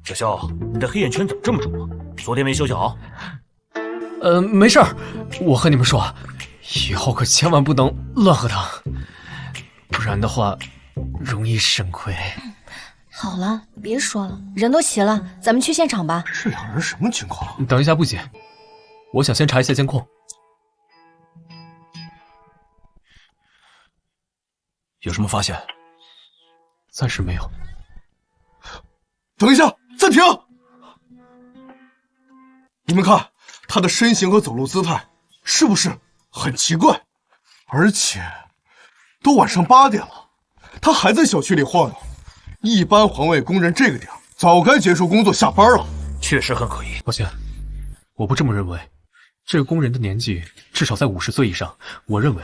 小肖，你的黑眼圈怎么这么重啊？昨天没休息好？没事儿。我和你们说，以后可千万不能乱喝汤，不然的话容易肾亏。好了，别说了，人都齐了，咱们去现场吧。这2人什么情况？等一下，不急，我想先查一下监控。有什么发现？暂时没有。等一下，暂停！你们看，他的身形和走路姿态是不是很奇怪？而且都晚上8点了，他还在小区里晃悠。一般环卫工人这个点早该结束工作下班了。确实很可疑。抱歉，我不这么认为。这个工人的年纪至少在50岁以上，我认为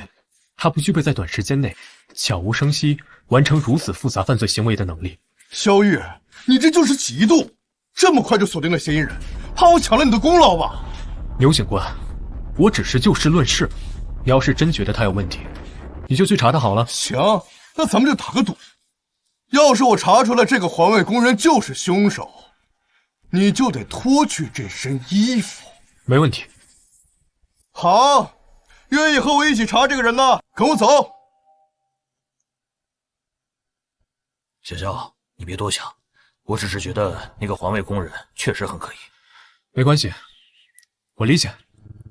他不具备在短时间内悄无声息完成如此复杂犯罪行为的能力。萧玉，你这就是嫉妒，这么快就锁定了嫌疑人，怕我抢了你的功劳吧？牛警官，我只是就事论事，你要是真觉得他有问题，你就去查他好了。行，那咱们就打个赌，要是我查出来这个环卫工人就是凶手，你就得脱去这身衣服。没问题。好，愿意和我一起查这个人的，跟我走。小肖，你别多想，我只是觉得那个环卫工人确实很可疑。没关系，我理解，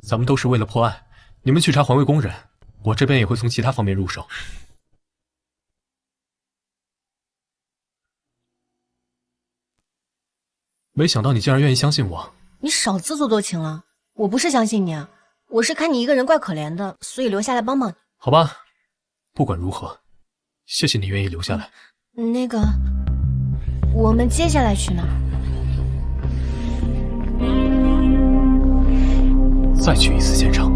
咱们都是为了破案。你们去查环卫工人，我这边也会从其他方面入手。没想到你竟然愿意相信我。你少自作多情了，我不是相信你啊，我是看你一个人怪可怜的，所以留下来帮帮你。好吧，不管如何，谢谢你愿意留下来。那个，我们接下来去哪儿？再去一次现场。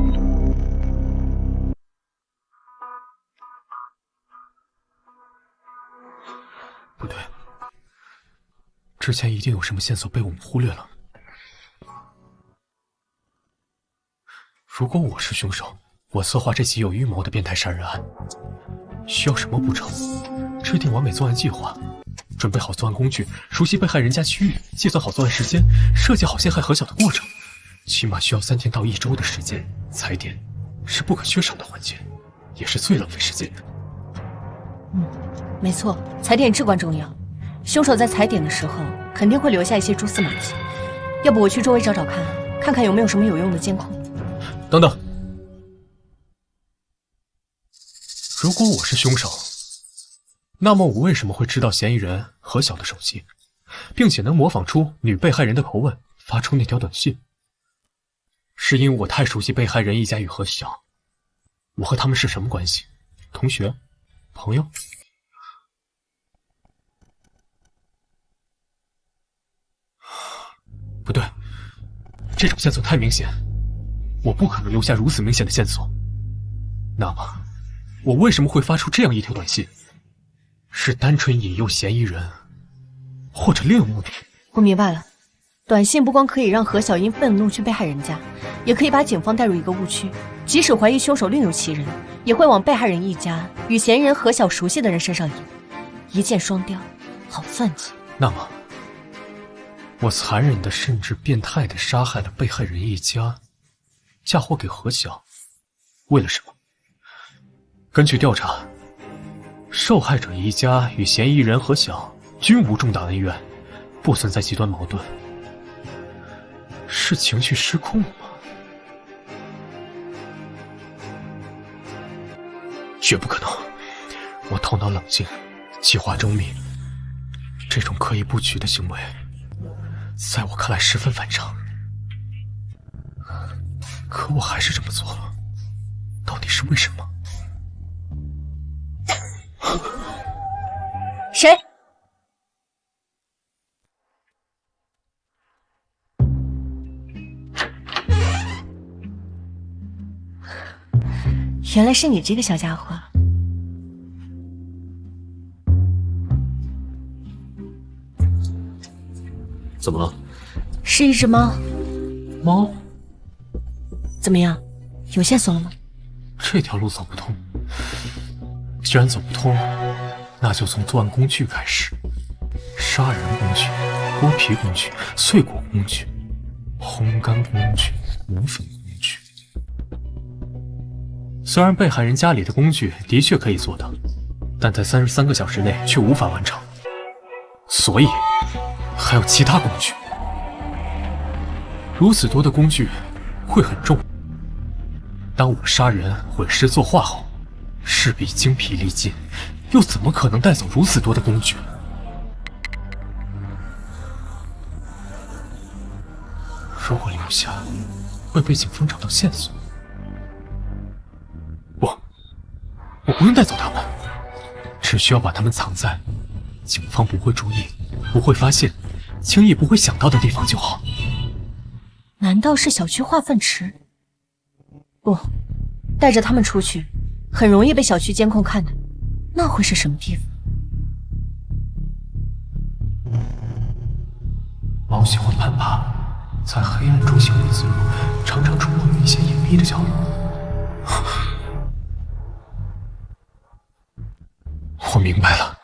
不对，之前一定有什么线索被我们忽略了。如果我是凶手，我策划这起有预谋的变态杀人案，需要什么步骤？制定完美作案计划，准备好作案工具，熟悉被害人家区域，计算好作案时间，设计好陷害何晓的过程，起码需要3天到1周的时间。踩点是不可缺少的环节，也是最浪费时间的。没错，踩点至关重要。凶手在踩点的时候肯定会留下一些蛛丝马迹，要不我去周围找找看，看看有没有什么有用的监控。等等，如果我是凶手，那么我为什么会知道嫌疑人何晓的手机，并且能模仿出女被害人的口吻，发出那条短信？是因为我太熟悉被害人一家与何晓？我和他们是什么关系？同学？朋友？不对，这种线索太明显，我不可能留下如此明显的线索。那么，我为什么会发出这样一条短信？是单纯引诱嫌疑人，或者另有目的？我明白了，短信不光可以让何晓因愤怒去被害人家，也可以把警方带入一个误区，即使怀疑凶手另有其人，也会往被害人一家与嫌疑人何晓熟悉的人身上引，一箭双雕，好算计。那么，我残忍的甚至变态的杀害了被害人一家，嫁祸给何晓，为了什么？根据调查，受害者一家与嫌疑人何晓均无重大恩怨，不存在极端矛盾，是情绪失控吗？绝不可能！我头脑冷静，计划周密，这种刻意布局的行为，在我看来十分反常。可我还是这么做了，到底是为什么？谁？原来是你这个小家伙。怎么了？是一只猫。猫？怎么样？有线索了吗？这条路走不通。既然走不通，那就从作案工具开始：杀人工具、剥皮工具、碎果工具、烘干工具、磨粉工具。虽然被害人家里的工具的确可以做到，但在33个小时内却无法完成，所以还有其他工具。如此多的工具会很重。当我杀人毁尸作画后，势必精疲力尽，又怎么可能带走如此多的工具？如果留下，会被警方找到线索。不，我不用带走他们，只需要把他们藏在警方不会注意、不会发现、轻易不会想到的地方就好。难道是小区化粪池？不，带着他们出去，很容易被小区监控看的。那会是什么地方？猫喜欢攀爬，在黑暗中行动自如，常常出没于一些隐秘的角落。我明白了，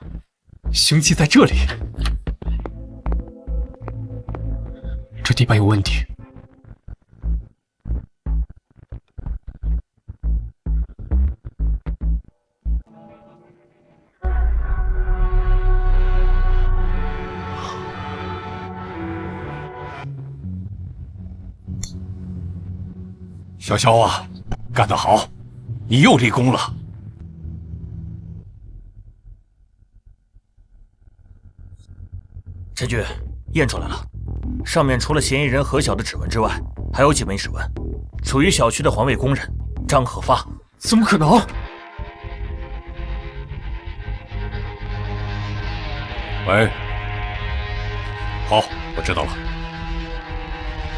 凶器在这里。这地板有问题。小肖啊，干得好，你又立功了。陈局，验出来了，上面除了嫌疑人何晓的指纹之外，还有几枚指纹，属于小区的环卫工人张可发。怎么可能？喂，好，我知道了。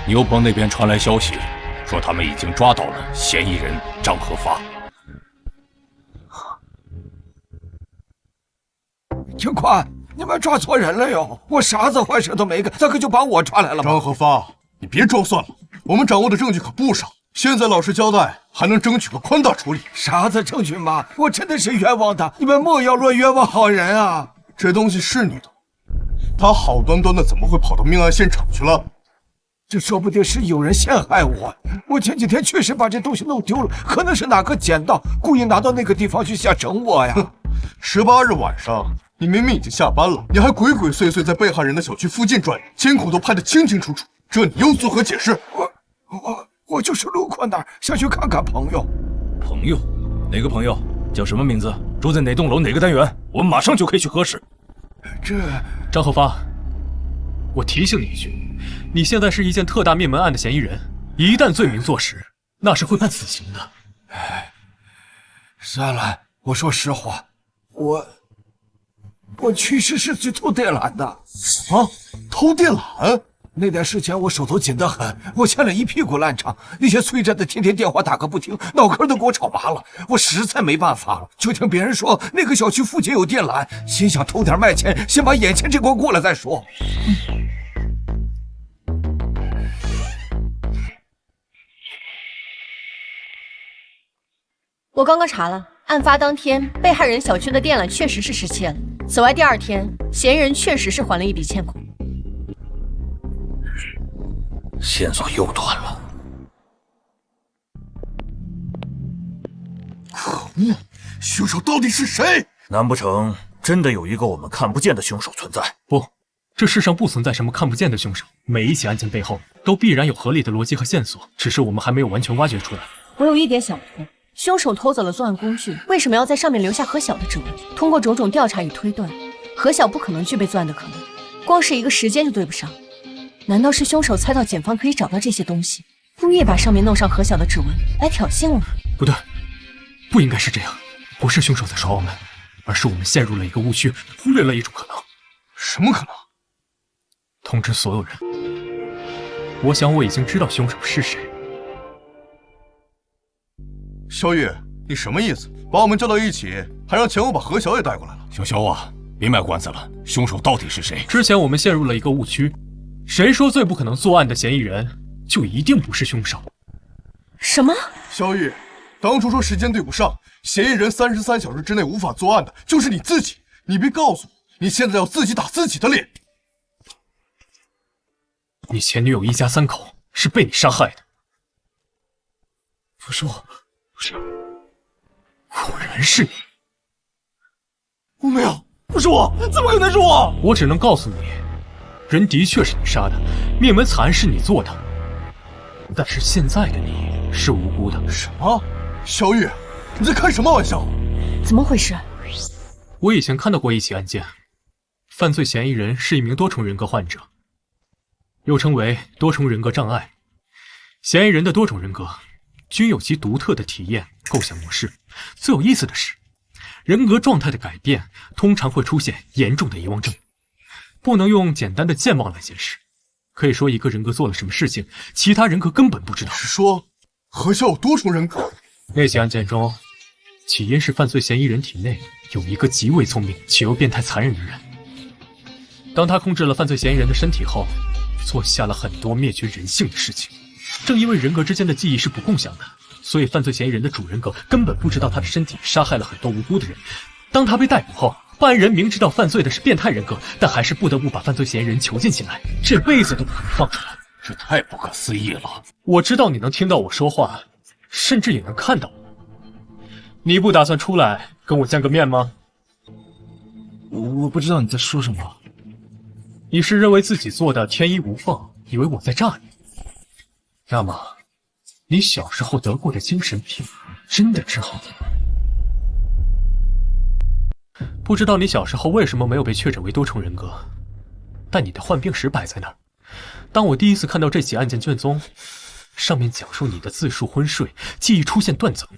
牛棚那边传来消息，说他们已经抓到了嫌疑人张可发。警官，你们抓错人了哟！我啥子坏事都没干，咋可就把我抓来了吗？张和发，你别装蒜了，我们掌握的证据可不少，现在老实交代，还能争取个宽大处理。啥子证据嘛？我真的是冤枉的，你们莫要乱冤枉好人啊！这东西是你的，他好端端的怎么会跑到命案现场去了？这说不定是有人陷害我。我前几天确实把这东西弄丢了，可能是哪个捡到，故意拿到那个地方去想整我呀。18日晚上，你明明已经下班了，你还鬼鬼祟祟在被害人的小区附近转悠，监控都拍得清清楚楚，这你又作何解释？我就是路过那儿，想去看看朋友。朋友？哪个朋友？叫什么名字？住在哪栋楼哪个单元？我们马上就可以去核实。张和发，我提醒你一句，你现在是一件特大灭门案的嫌疑人，一旦罪名坐实，那是会判死刑的。算了，我说实话，我确实是去偷电缆的。啊，偷电缆？那段时间我手头紧得很，我欠了一屁股烂账，那些催债的天天电话打个不停，脑壳都给我吵麻了。我实在没办法了，就听别人说那个小区附近有电缆，心想偷点卖钱，先把眼前这关过了再说。我刚刚查了，案发当天被害人小区的电缆确实是失窃了。此外，第二天嫌疑人确实是还了一笔欠款。线索又断了。可恶！凶手到底是谁？难不成真的有一个我们看不见的凶手存在？不，这世上不存在什么看不见的凶手，每一起案件背后都必然有合理的逻辑和线索，只是我们还没有完全挖掘出来。我有一点想不通，凶手偷走了作案工具，为什么要在上面留下何晓的指纹？通过种种调查与推断，何晓不可能具备作案的可能，光是一个时间就对不上。难道是凶手猜到检方可以找到这些东西，故意把上面弄上何晓的指纹来挑衅我们？不对，不应该是这样，不是凶手在耍我们，而是我们陷入了一个误区，忽略了一种可能。什么可能？通知所有人，我想我已经知道凶手是谁。萧玉，你什么意思？把我们叫到一起，还让钱武把何晓也带过来了？小肖啊，别卖关子了，凶手到底是谁？之前我们陷入了一个误区，谁说最不可能作案的嫌疑人就一定不是凶手？什么？萧玉，当初说时间对不上，嫌疑人33小时之内无法作案的就是你自己，你别告诉我，你现在要自己打自己的脸。你前女友一家3口是被你杀害的。不是我，不是，果然是你。我没有，不是我，怎么可能是我？我只能告诉你，人的确是你杀的，灭门惨案是你做的，但是现在的你是无辜的。什么？萧玉，你在开什么玩笑？怎么回事？我以前看到过一起案件，犯罪嫌疑人是一名多重人格患者，又称为多重人格障碍。嫌疑人的多种人格均有其独特的体验构想模式。最有意思的是，人格状态的改变通常会出现严重的遗忘症，不能用简单的健忘来解释。可以说，一个人格做了什么事情，其他人格根本不知道。是说何萧有多重人格？那起案件中，起因是犯罪嫌疑人体内有一个极为聪明且又变态残忍的人。当他控制了犯罪嫌疑人的身体后，做下了很多灭绝人性的事情。正因为人格之间的记忆是不共享的，所以犯罪嫌疑人的主人格根本不知道他的身体杀害了很多无辜的人。当他被逮捕后，办案人明知道犯罪的是变态人格，但还是不得不把犯罪嫌疑人囚禁起来，这辈子都不可能放出来。这太不可思议了！我知道你能听到我说话，甚至也能看到我。你不打算出来跟我见个面吗？我不知道你在说什么。你是认为自己做的天衣无缝，以为我在诈你？那么，你小时候得过的精神病真的治好了吗？不知道你小时候为什么没有被确诊为多重人格，但你的患病史摆在那儿。当我第一次看到这起案件卷宗，上面讲述你的自述昏睡，记忆出现断层，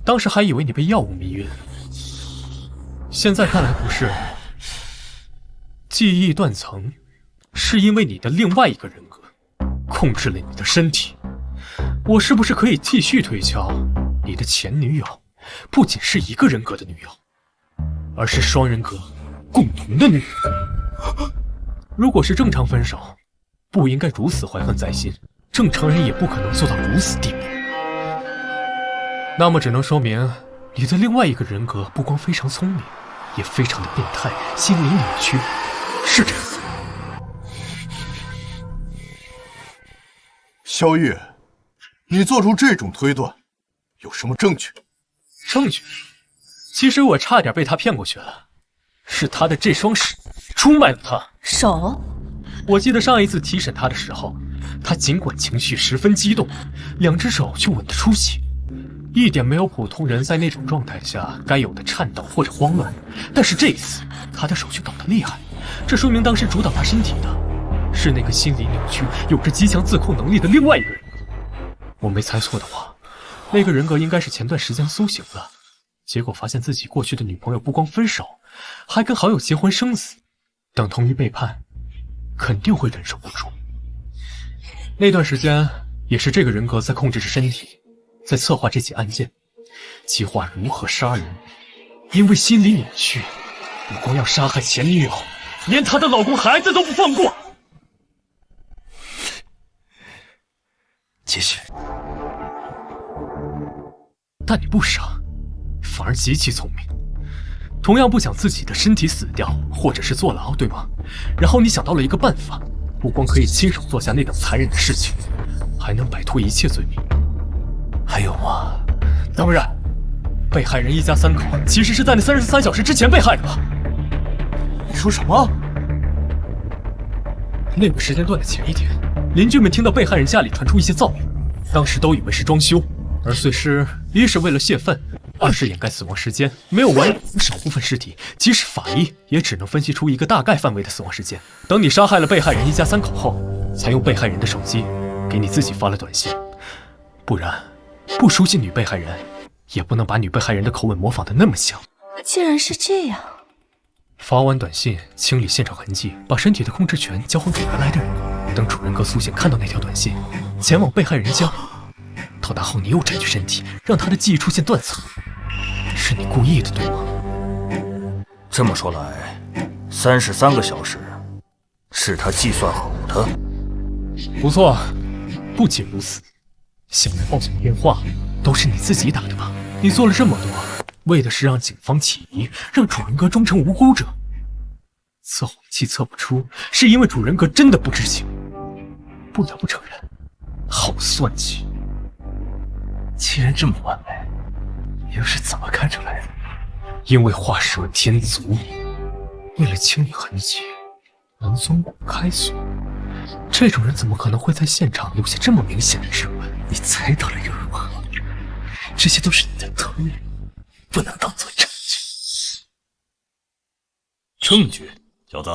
当时还以为你被药物迷晕，现在看来不是。记忆断层是因为你的另外一个人格控制了你的身体。我是不是可以继续推敲，你的前女友不仅是一个人格的女友，而是双人格共同的女友？如果是正常分手，不应该如此怀恨在心，正常人也不可能做到如此地步。那么只能说明你的另外一个人格不光非常聪明，也非常的变态，心理扭曲，是这样。萧玉，你做出这种推断，有什么证据？证据？其实我差点被他骗过去了，是他的这双手出卖了他。手？我记得上一次提审他的时候，他尽管情绪十分激动，两只手却稳得出奇，一点没有普通人在那种状态下该有的颤抖或者慌乱。但是这一次，他的手却抖得厉害，这说明当时主导他身体的是那个心理扭曲、有着极强自控能力的另外一个人格。我没猜错的话，那个人格应该是前段时间苏醒了，结果发现自己过去的女朋友不光分手，还跟好友结婚生子，等同于背叛，肯定会忍受不住。那段时间也是这个人格在控制着身体，在策划这起案件，计划如何杀人。因为心理扭曲，不光要杀害前女友，连她的老公孩子都不放过。继续。但你不傻，反而极其聪明。同样不想自己的身体死掉，或者是坐牢，对吗？然后你想到了一个办法，不光可以亲手做下那等残忍的事情，还能摆脱一切罪名。还有吗？当然，被害人一家三口其实是在那33小时之前被害的吧？你说什么？那个时间段的前一天，邻居们听到被害人家里传出一些噪音，当时都以为是装修，而碎尸一是为了泄愤，二是掩盖死亡时间，没有完少部分尸体，即使法医也只能分析出一个大概范围的死亡时间。等你杀害了被害人一家三口后，才用被害人的手机给你自己发了短信，不然不熟悉女被害人，也不能把女被害人的口吻模仿得那么像。既然是这样，发完短信，清理现场痕迹，把身体的控制权交还给原来的人。等主人格苏醒看到那条短信，前往被害人家。到达后，你又占据身体，让他的记忆出现断层，是你故意的，对吗？这么说来，33个小时是他计算好的。不错，不仅如此，想来报警电话都是你自己打的吧？你做了这么多，为的是让警方起疑，让主人格终成无辜者。测谎器测不出，是因为主人格真的不知情。不得不承认，好算计。既然这么完美，又是怎么看出来的？因为画蛇添足，为了清理痕迹，门锁我开锁。这种人怎么可能会在现场留下这么明显的指纹？你猜到了又如何？这些都是你的推理，不能当做证据。证据，小子，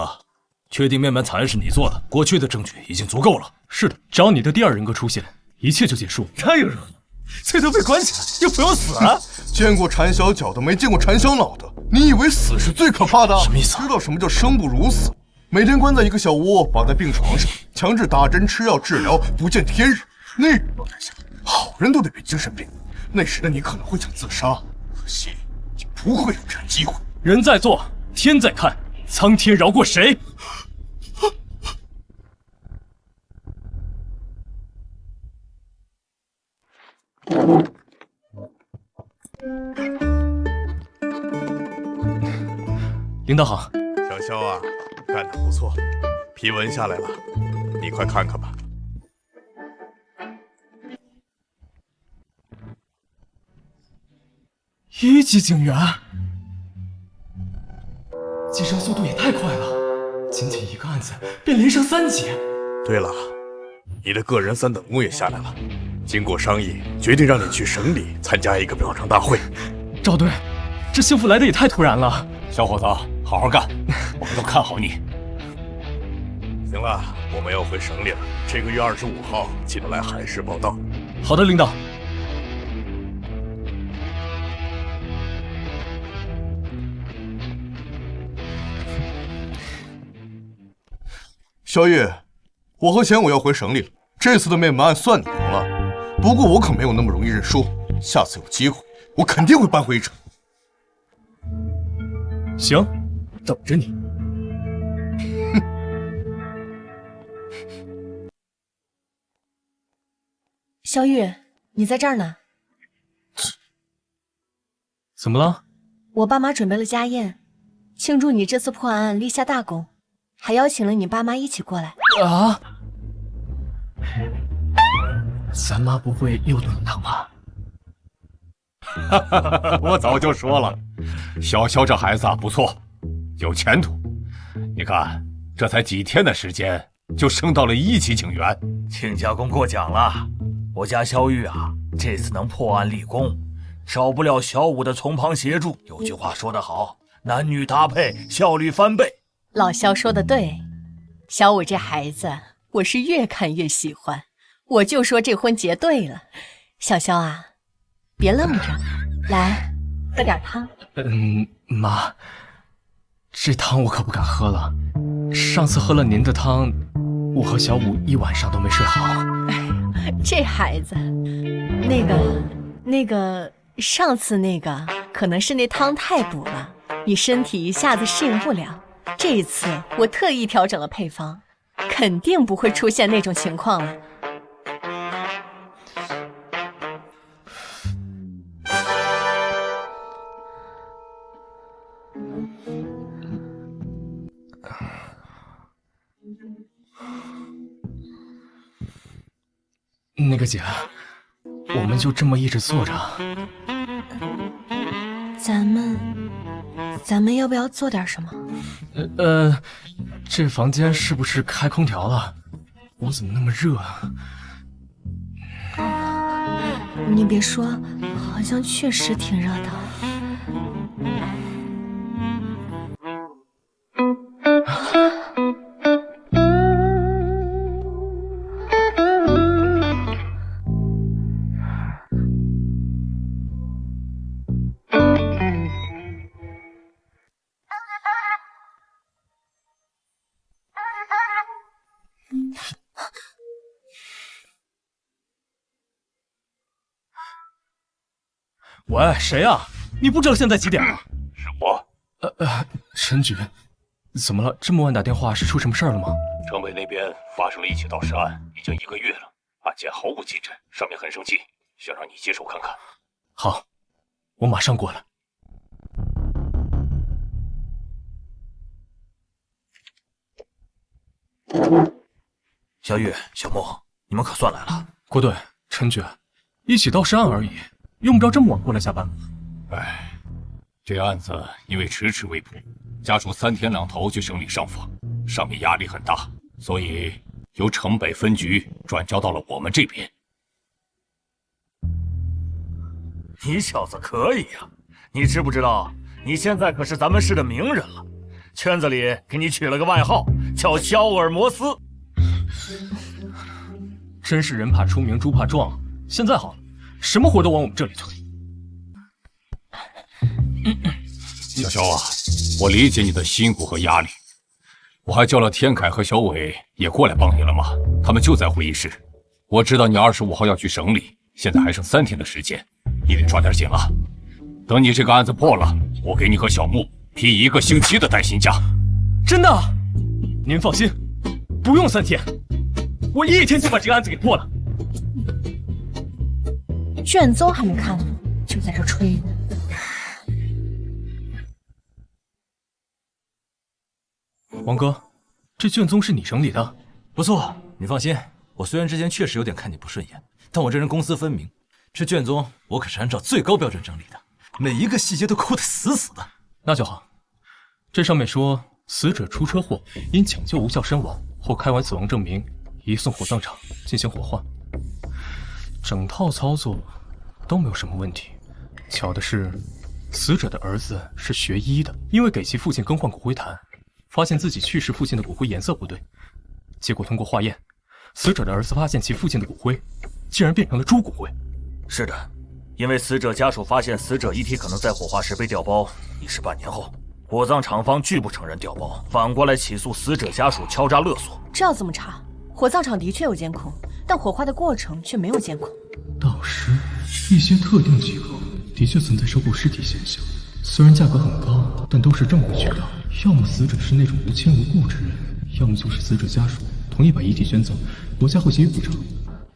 确定面板惨案是你做的，过去的证据已经足够了。是的，只要你的第二人格出现，一切就结束。那又如何？最多被关起来，又不用死啊！见过缠小脚的，没见过缠小脑的。你以为死是最可怕的？什么意思啊？知道什么叫生不如死？每天关在一个小窝，绑在病床上，强制打针吃药治疗，不见天日。那个年代下，好人都得变精神病。那时的你可能会想自杀，可惜你不会有这样机会。人在做，天在看，苍天饶过谁？领导好。小肖啊，干得不错，批文下来了，你快看看吧。1级警员，晋升速度也太快了，仅仅一个案子便连升3级。对了，你的个人3等功也下来了，经过商议，决定让你去省里参加一个表彰大会。赵队，这幸福来的也太突然了。小伙子，好好干，我们都看好你。行了，我们要回省里了，这个月25号记得来海市报道。好的，领导。小雨，我和贤武要回省里了，这次的灭门案算你赢了，不过我可没有那么容易认输，下次有机会，我肯定会扳回一城。行，等着你。小雨，你在这儿呢？怎么了？我爸妈准备了家宴，庆祝你这次破案立下大功，还邀请了你爸妈一起过来。啊！咱妈不会又炖汤吧？我早就说了，小肖这孩子啊不错，有前途。你看，这才几天的时间，就升到了1级警员。亲家公过奖了，我家肖玉啊，这次能破案立功，少不了小武的从旁协助。有句话说得好，男女搭配，效率翻倍。老肖说的对，小武这孩子，我是越看越喜欢。我就说这婚结对了。小肖啊，别愣着，来喝点汤。妈，这汤我可不敢喝了。上次喝了您的汤，我和小武一晚上都没睡好。这孩子，那个，上次那个可能是那汤太补了，你身体一下子适应不了。这一次我特意调整了配方，肯定不会出现那种情况了。那个姐，我们就这么一直坐着。咱们要不要做点什么？这房间是不是开空调了？我怎么那么热啊？你别说，好像确实挺热的。喂，谁啊？你不知道现在几点了？是我。陈局，怎么了？这么晚打电话是出什么事儿了吗？城北那边发生了一起盗尸案，已经1个月了，案件毫无进展，上面很生气，想让你接手看看。好，我马上过来。小雨、小莫，你们可算来了。郭队、陈局，一起盗尸案而已，用不着这么晚过来下班。哎，这案子因为迟迟未破，家属3天2头去省里上访，上面压力很大，所以由城北分局转交到了我们这边。你小子可以呀！你知不知道，你现在可是咱们市的名人了，圈子里给你取了个外号，叫肖尔摩斯。真是人怕出名猪怕壮。现在好了，什么活都往我们这里推。小肖啊，我理解你的辛苦和压力。我还叫了天凯和小伟也过来帮你了嘛，他们就在会议室。我知道你25号要去省里，现在还剩3天的时间，你得抓点紧了。等你这个案子破了，我给你和小木批1个星期的带薪假。真的？您放心，不用3天，我1天就把这个案子给破了。卷宗还没看呢，就在这吹。王哥，这卷宗是你整理的？不错，你放心。我虽然之前确实有点看你不顺眼，但我这人公私分明。这卷宗我可是按照最高标准整理的，每一个细节都抠得死死的。那就好。这上面说，死者出车祸因抢救无效身亡，后开完死亡证明，移送火葬场进行火化。整套操作都没有什么问题。巧的是，死者的儿子是学医的，因为给其父亲更换骨灰坛，发现自己去世父亲的骨灰颜色不对，结果通过化验，死者的儿子发现其父亲的骨灰竟然变成了猪骨灰。是的，因为死者家属发现死者遗体可能在火化时被调包，已是半年后，火葬厂方拒不承认调包，反过来起诉死者家属敲诈勒索。这要怎么查？火葬场的确有监控，但火化的过程却没有监控。到时，一些特定机构的确存在收购尸体现象，虽然价格很高，但都是正规渠道。要么死者是那种无亲无故之人，要么就是死者家属同意把遗体捐赠，国家会给予补偿。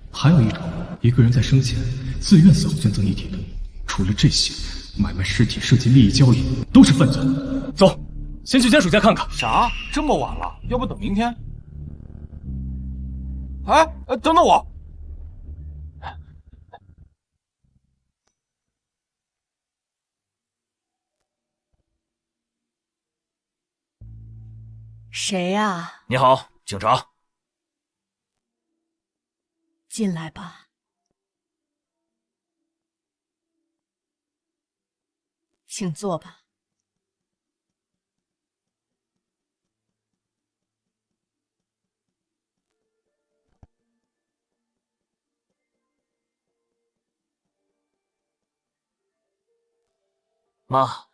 还有一种，一个人在生前自愿死后捐赠遗体的。除了这些，买卖尸体涉及利益交易，都是犯罪。走，先去家属家看看。啥？这么晚了？要不等明天？哎，等等我！谁呀？你好，警察。进来吧。请坐吧。妈，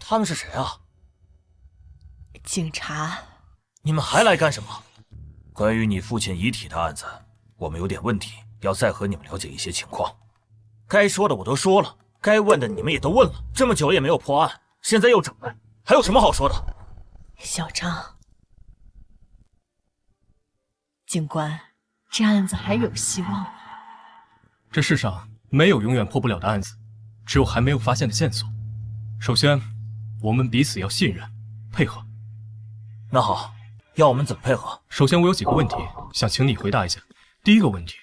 他们是谁啊？警察。你们还来干什么？关于你父亲遗体的案子，我们有点问题，要再和你们了解一些情况。该说的我都说了，该问的你们也都问了，这么久也没有破案，现在又整来，还有什么好说的？小张，警官，这案子还有希望。这世上没有永远破不了的案子，只有还没有发现的线索。首先，我们彼此要信任、配合。那好，要我们怎么配合？首先，我有几个问题想请你回答一下。第一个问题，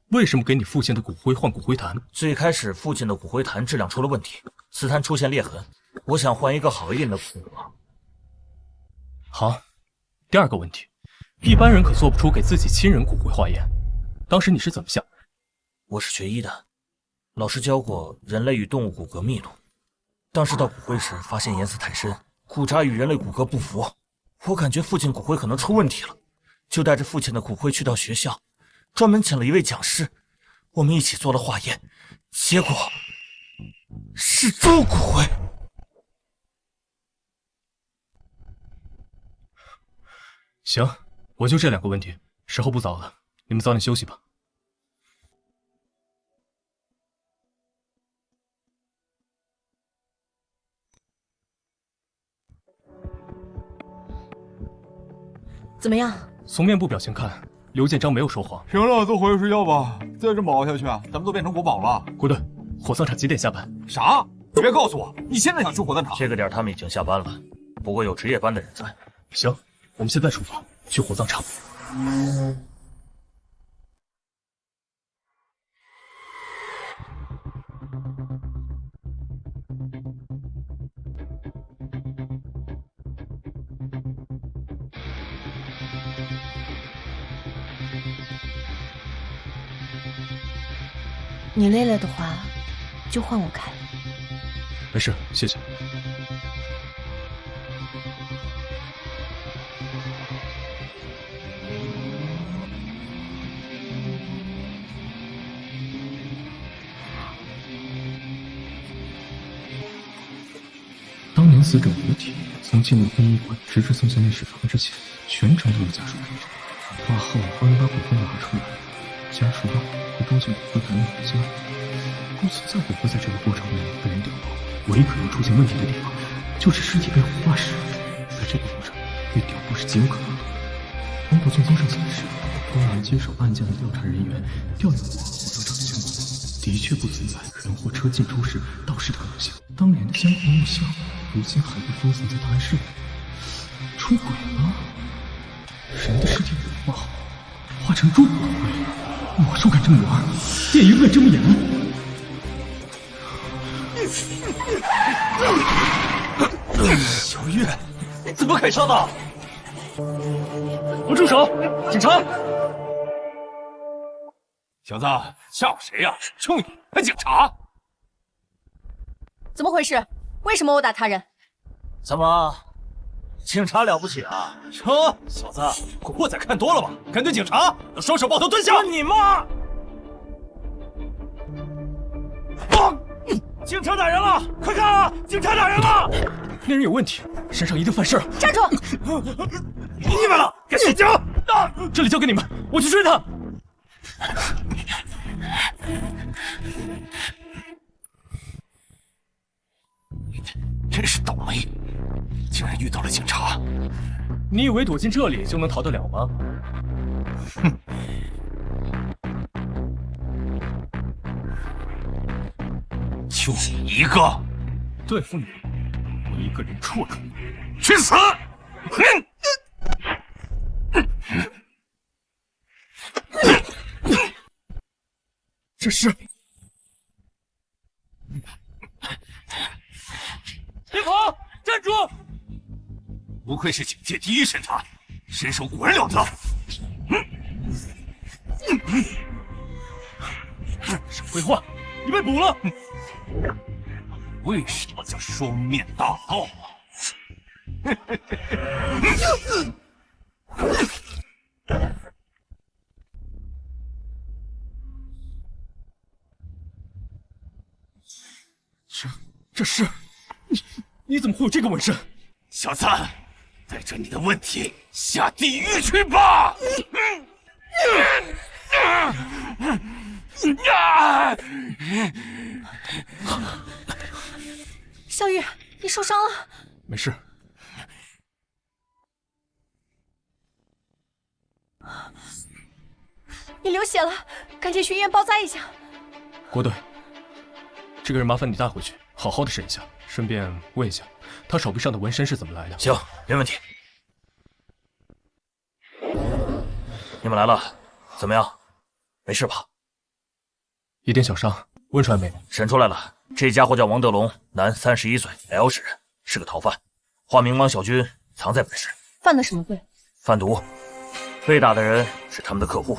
为什么给你父亲的骨灰换骨灰坛？最开始父亲的骨灰坛质量出了问题，瓷坛出现裂痕，我想换一个好一点的骨灰。好。第二个问题，一般人可做不出给自己亲人骨灰化验，当时你是怎么想的？我是学医的，老师教过人类与动物骨骼密度，当时到骨灰时发现颜色太深，骨渣与人类骨骼不符，我感觉父亲骨灰可能出问题了，就带着父亲的骨灰去到学校，专门请了一位讲师，我们一起做了化验，结果是猪骨灰。行，我就这2个问题，时候不早了，你们早点休息吧。怎么样？从面部表情看，刘建章没有说谎。行了，都回去睡觉吧。再这么熬下去，咱们都变成国宝了。顾队，火葬场几点下班？啥？你别告诉我，你现在想去火葬场？这个点他们已经下班了，不过有值夜班的人在。行，我们现在出发，去火葬场。你累了的话，就换我开。没事，谢谢。年死者遗体从进入殡仪馆直至送进内室房之前，全程都有家属陪着。挂后帮人把骨灰拿出来，家属把骨灰装进骨灰坛里回家，不存在骨灰在这个过程内被人掉落。唯一可能出现问题的地方，就是尸体被火化时，在这个路上被掉落是极有可能的。通过卷宗上显示，当年接手案件的调查人员调用过火葬场的监控，的确不存在人或车进出时盗尸的可能性。当年的监控录像，如今还被封存在档案室里，出轨了。人的尸体火化后，化成猪骨灰，魔术敢这么玩，电影敢这么演。小月，怎么砍伤的？我住手！警察！小子，吓唬谁呀？就你还警察？怎么回事？为什么殴打他人？怎么，警察了不起啊？哟，小子，古惑仔看多了吧？敢对警察？双手抱头蹲下！你妈！警察打人了！快看啊！警察打人了！那人有问题，身上一定犯事。站住！你们了，该睡觉。这里交给你们，我去追他。真是倒霉，竟然遇到了警察。你以为躲进这里就能逃得了吗？哼！就你一个，对付你，我一个人绰绰。去死！这是。别跑！站住！不愧是警界第一神探，身手果然了得。少废话，你被捕了。为什么叫双面大盗啊？这是你怎么会有这个纹身？小子，带着你的问题下地狱去吧！小雨，你受伤了？没事。你流血了，赶紧去医院包扎一下。郭队，这个人麻烦你带回去，好好的审一下，顺便问一下他手臂上的纹身是怎么来的。行，没问题。你们来了，怎么样？没事吧？一点小伤，问出来没？审出来了，这家伙叫王德龙，男，31岁，L 市人，是个逃犯，化名王小军，藏在本市。犯了什么罪？贩毒。被打的人是他们的客户，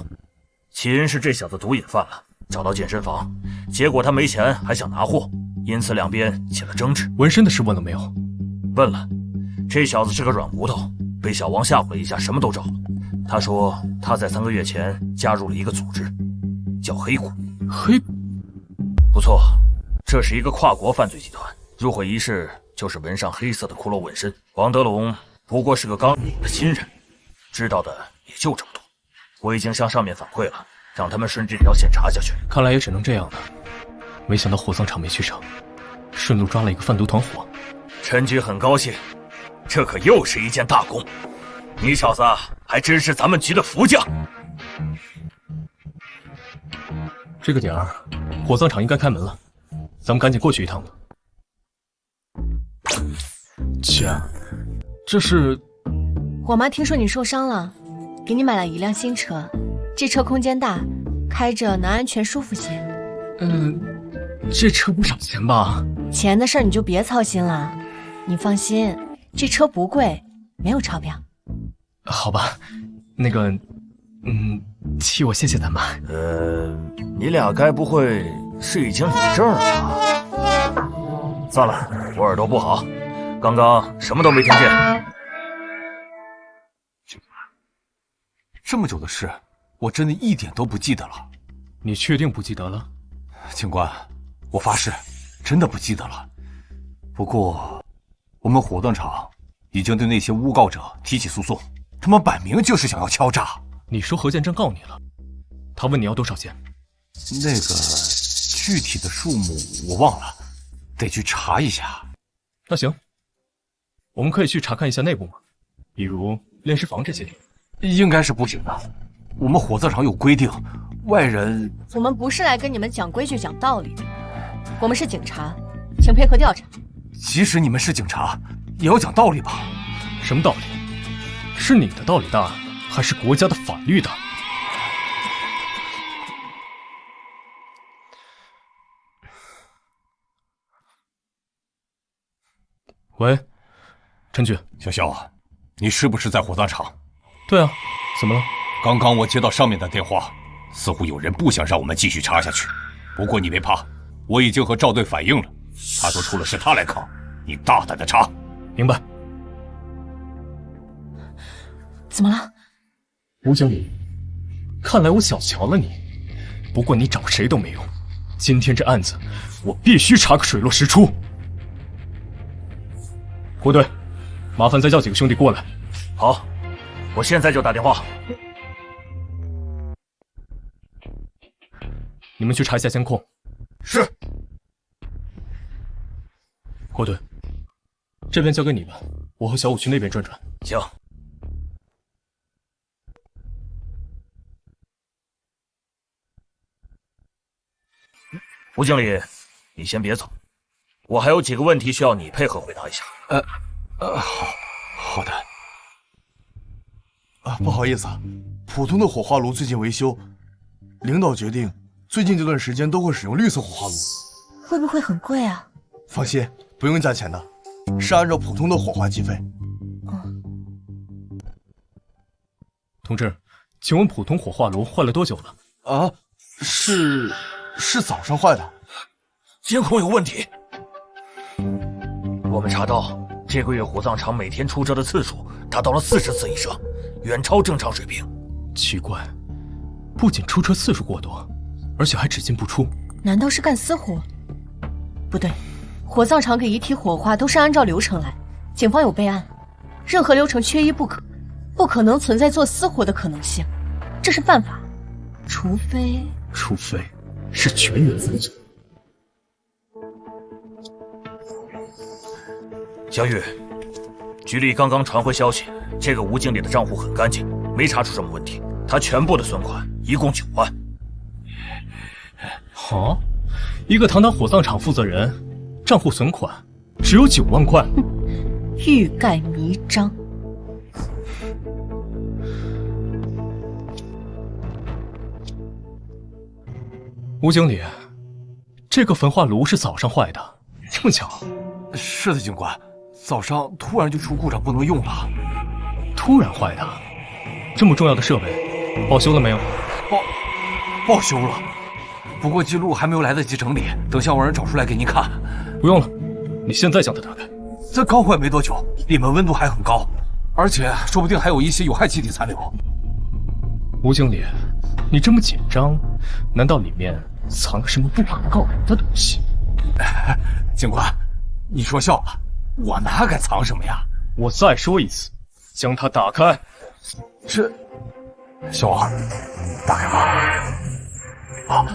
起因是这小子毒瘾犯了，找到健身房，结果他没钱还想拿货，因此两边起了争执。纹身的事问了没有？问了，这小子是个软骨头，被小王吓唬了一下，什么都招了。他说他在3个月前加入了一个组织，叫黑骨。黑骨？不错，这是一个跨国犯罪集团，入会仪式就是纹上黑色的骷髅纹身。王德龙不过是个刚的新人，知道的也就这么多。我已经向上面反馈了，让他们顺这条线查下去。看来也只能这样了。没想到火葬场没去成，顺路抓了一个贩毒团伙。陈局很高兴，这可又是一件大功。你小子还真是咱们局的福将。这个点儿，火葬场应该开门了，咱们赶紧过去一趟吧。姐，这是……我妈听说你受伤了，给你买了一辆新车，这车空间大，开着能安全舒服些。这车不少钱吧？钱的事儿你就别操心了，你放心，这车不贵，没有超标。好吧，那个，替我谢谢咱妈。你俩该不会是已经领证了吧？算了，我耳朵不好，刚刚什么都没听见。这么久的事，我真的一点都不记得了。你确定不记得了？警官，我发誓，真的不记得了。不过，我们火葬场已经对那些诬告者提起诉讼，他们摆明就是想要敲诈。你说何建正告你了？他问你要多少钱？那个具体的数目我忘了，得去查一下。那行，我们可以去查看一下内部吗？比如炼尸房这些地方。应该是不行的，我们火葬场有规定，外人……我们不是来跟你们讲规矩、讲道理的，我们是警察，请配合调查。即使你们是警察，也要讲道理吧？什么道理？是你的道理大，还是国家的法律大？喂，陈局，小肖啊，你是不是在火葬场？对啊，怎么了？刚刚我接到上面的电话，似乎有人不想让我们继续查下去。不过你别怕，我已经和赵队反映了，他说出了事他来扛，你大胆的查。明白。怎么了？吴经理，看来我小瞧了你。不过你找谁都没用，今天这案子我必须查个水落石出。郭队，麻烦再叫几个兄弟过来。好，我现在就打电话。你们去查一下监控。是。郭队，这边交给你们，我和小五去那边转转。行。吴经理，你先别走，我还有几个问题需要你配合回答一下。好的。不好意思，普通的火化炉最近维修，领导决定最近这段时间都会使用绿色火化炉。会不会很贵啊？放心，不用加钱的，是按照普通的火化计费。同志，请问普通火化炉坏了多久了？是早上坏的。监控有问题。我们查到这个月火葬场每天出车的次数达到了40次以上，远超正常水平。奇怪，不仅出车次数过多，而且还只进不出。难道是干私活？不对，火葬场给遗体火化都是按照流程来，警方有备案，任何流程缺一不可，不可能存在做私活的可能性，这是犯法。除非是全员犯罪。小雨，局里刚刚传回消息，这个吴经理的账户很干净，没查出什么问题。他全部的存款一共9万。好，一个堂堂火葬场负责人，账户存款只有9万块，欲盖弥彰。吴经理，这个焚化炉是早上坏的，这么巧？是的，警官，早上突然就出故障，不能用了。突然坏的？这么重要的设备，报修了没有？报修了，不过记录还没有来得及整理，等下我让人找出来给您看。不用了，你现在将它打开。这刚坏没多久，里面温度还很高，而且说不定还有一些有害气体残留。吴经理，你这么紧张，难道里面藏了什么不可告人的东西？警官，你说笑了，我哪敢藏什么呀？我再说一次，将它打开。这，小二，打开吧。啊！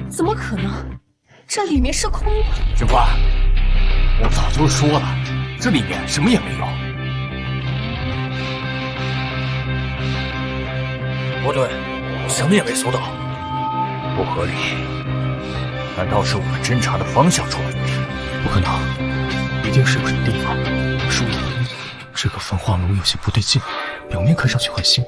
怎么可能？这里面是空的。警官，我早就说了，这里面什么也没有。不对，什么也没搜到，不合理。难道是我们侦查的方向出了问题？不可能，一定是有什么地方疏离。这个焚化炉有些不对劲，表面看上去很新，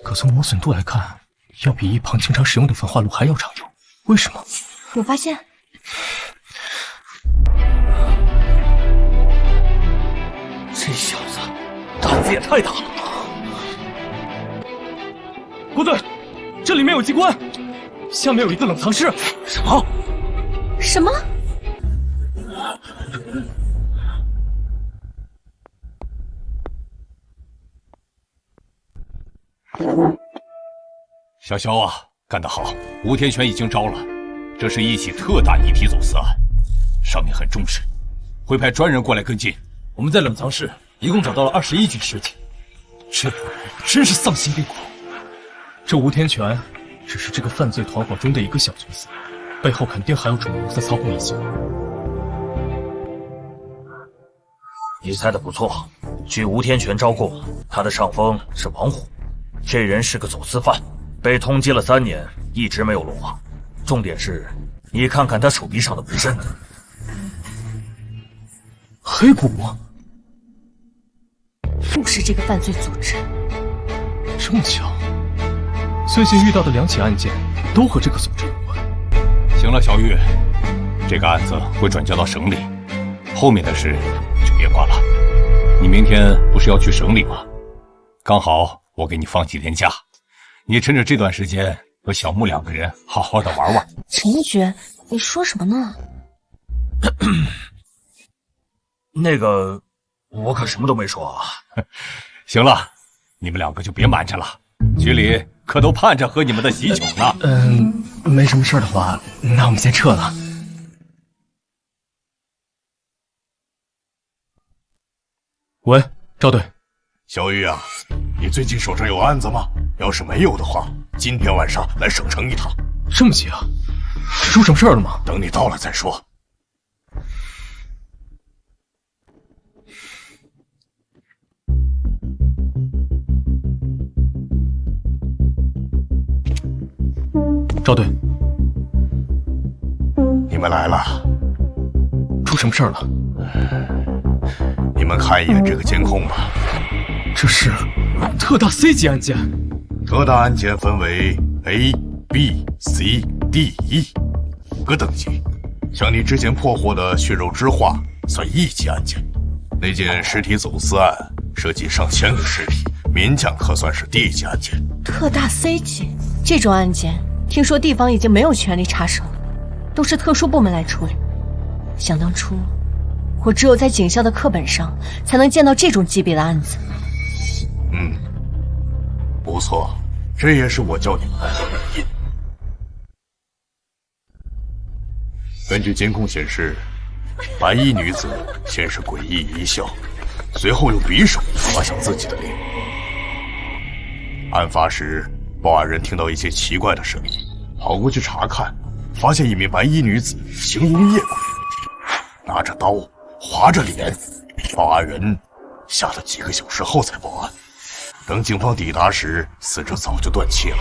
可从磨损度来看，要比一旁经常使用的焚化炉还要常用。为什么？我发现，这小子胆子也太大了。不对，这里面有机关，下面有一个冷藏室。什么？什么？小萧啊，干得好！吴天全已经招了，这是一起特大遗体走私案，上面很重视，会派专人过来跟进。我们在冷藏室一共找到了21具尸体，这帮人真是丧心病狂。这吴天全只是这个犯罪团伙中的一个小角色，背后肯定还有主谋在操控一切。你猜的不错，据吴天全招供，他的上峰是王虎，这人是个走私犯，被通缉了3年，一直没有落网。重点是，你看看他手臂上的纹身，黑骨，又是这个犯罪组织。这么巧，最近遇到的2起案件都和这个组织有关。行了，小玉，这个案子会转交到省里，后面的事就别管了。你明天不是要去省里吗？刚好我给你放几天假，你趁着这段时间和小木2个人好好的玩玩。陈一觉，你说什么呢？那个，我可什么都没说啊。行了，你们2个就别瞒着了，局里可都盼着喝你们的喜酒呢。没什么事的话，那我们先撤了。喂，赵队，小玉啊，你最近手上有案子吗？要是没有的话，今天晚上来省城一趟。这么急啊？出什么事儿了吗？等你到了再说。赵队，你们来了，出什么事儿了？你们看一眼这个监控吧。这是特大 C 级案件。特大案件分为 A、B、C、D、E 5个等级。像你之前破获的血肉之化算1级案件，那件尸体走私案涉及上千个尸体，勉强可算是D 级案件。特大 C 级这种案件，听说地方已经没有权利插手，都是特殊部门来处理。想当初，我只有在警校的课本上才能见到这种级别的案子。不错，这也是我叫你们来的原因。根据监控显示，白衣女子先是诡异一笑，随后用匕首划向自己的脸。案发时，报案人听到一些奇怪的声音，跑过去查看，发现一名白衣女子形容夜鬼，拿着刀划着脸。报案人吓了几个小时后才报案。等警方抵达时，死者早就断气了。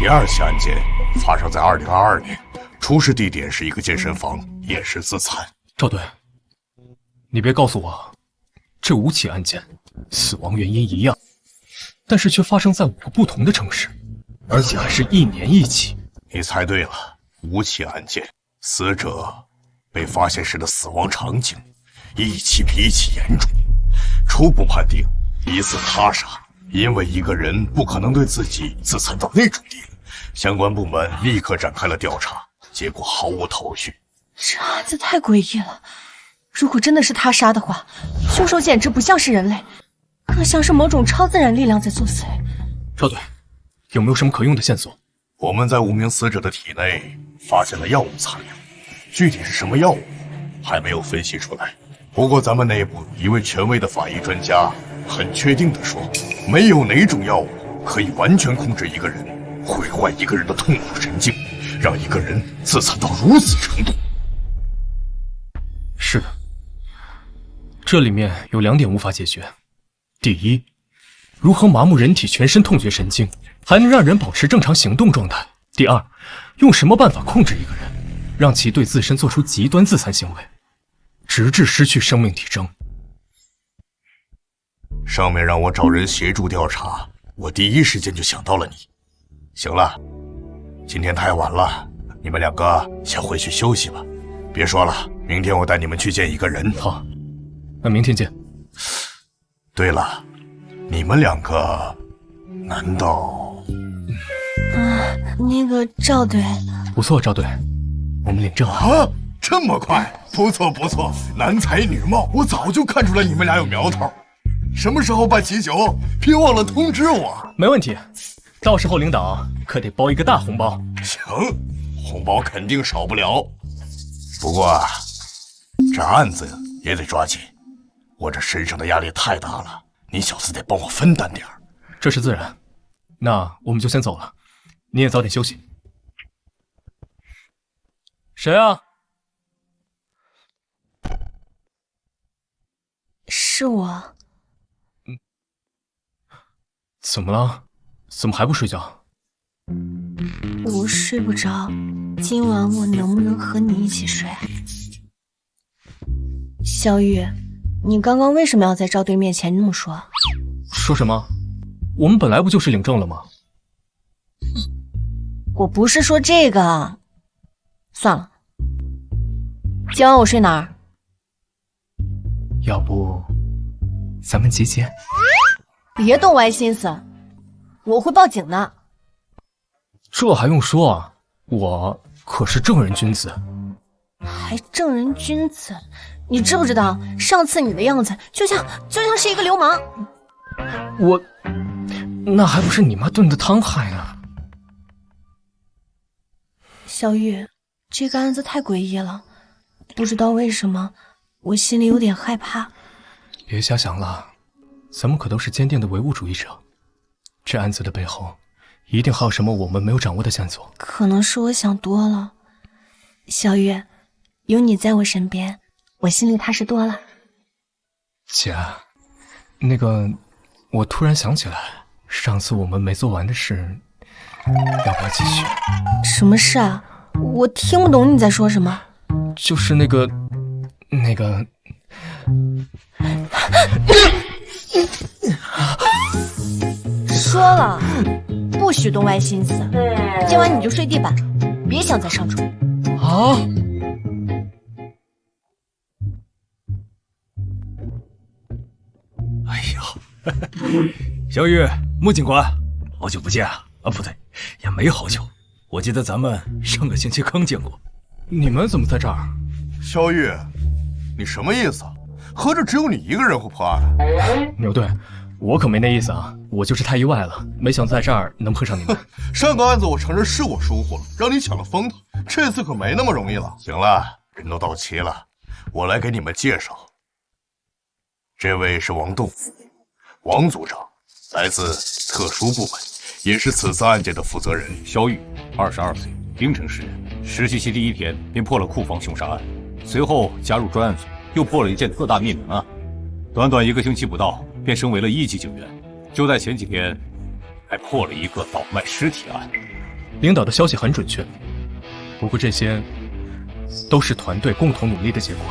第2起案件发生在2022年，出事地点是一个健身房，也是自残。赵队，你别告诉我，这5起案件死亡原因一样，但是却发生在5个不同的城市，而且还是1年1起。你猜对了，5起案件，死者被发现时的死亡场景一起比一起严重，初步判定疑似他杀。因为一个人不可能对自己自残到那种地步，相关部门立刻展开了调查，结果毫无头绪。这案子太诡异了，如果真的是他杀的话，凶手简直不像是人类，更像是某种超自然力量在作祟。赵队，有没有什么可用的线索？我们在5名死者的体内发现了药物残留，具体是什么药物还没有分析出来。不过咱们内部一位权威的法医专家很确定地说，没有哪种药物可以完全控制一个人，毁坏一个人的痛苦神经，让一个人自残到如此程度。是的，这里面有2点无法解决。第一，如何麻木人体全身痛觉神经，还能让人保持正常行动状态？第二，用什么办法控制一个人，让其对自身做出极端自残行为，直至失去生命体征？上面让我找人协助调查，我第一时间就想到了你。行了，今天太晚了，你们2个先回去休息吧。别说了，明天我带你们去见一个人。好，那明天见。对了，你们2个难道……那个赵队，不错，赵队，我们领证了。啊，这么快？不错不错，男才女貌，我早就看出来你们俩有苗头。什么时候办喜酒？别忘了通知我。没问题，到时候领导可得包一个大红包。行，红包肯定少不了。不过这案子也得抓紧，我这身上的压力太大了，你小子得帮我分担点儿。这是自然。那我们就先走了，你也早点休息。谁啊？是我。怎么了？怎么还不睡觉？我睡不着，今晚我能不能和你一起睡？小雨，你刚刚为什么要在赵队面前那么说？说什么？我们本来不就是领证了吗？我不是说这个。算了，今晚我睡哪儿？要不咱们集结？别动歪心思，我会报警的。这还用说啊？我可是正人君子。还正人君子？你知不知道上次你的样子就像是一个流氓？我那还不是你妈炖的汤害的。小雨，这个案子太诡异了，不知道为什么我心里有点害怕。别瞎想了，咱们可都是坚定的唯物主义者，这案子的背后一定还有什么我们没有掌握的线索。可能是我想多了。小雨，有你在我身边，我心里踏实多了。姐，那个，我突然想起来，上次我们没做完的事，要不要继续？什么事啊？我听不懂你在说什么。就是那个，说了，不许动歪心思。今晚你就睡地板，别想再上床。啊！哎呀，小雨，穆警官，好久不见啊！啊，不对，也没好久。我记得咱们上个星期刚见过。你们怎么在这儿？萧玉，你什么意思？合着只有你一个人会破案？牛队，我可没那意思啊，我就是太意外了，没想到在这儿能碰上你们。上个案子我承认是我疏忽了，让你抢了风头，这次可没那么容易了。行了，人都到齐了，我来给你们介绍。这位是王栋，王组长，来自特殊部门，也是此次案件的负责人。萧玉，22岁，冰城市人，实习期第1天便破了库房凶杀案，随后加入专案组，又破了一件特大灭门案，短短1个星期不到，便升为了1级警员。就在前几天，还破了一个倒卖尸体案。领导的消息很准确，不过这些都是团队共同努力的结果，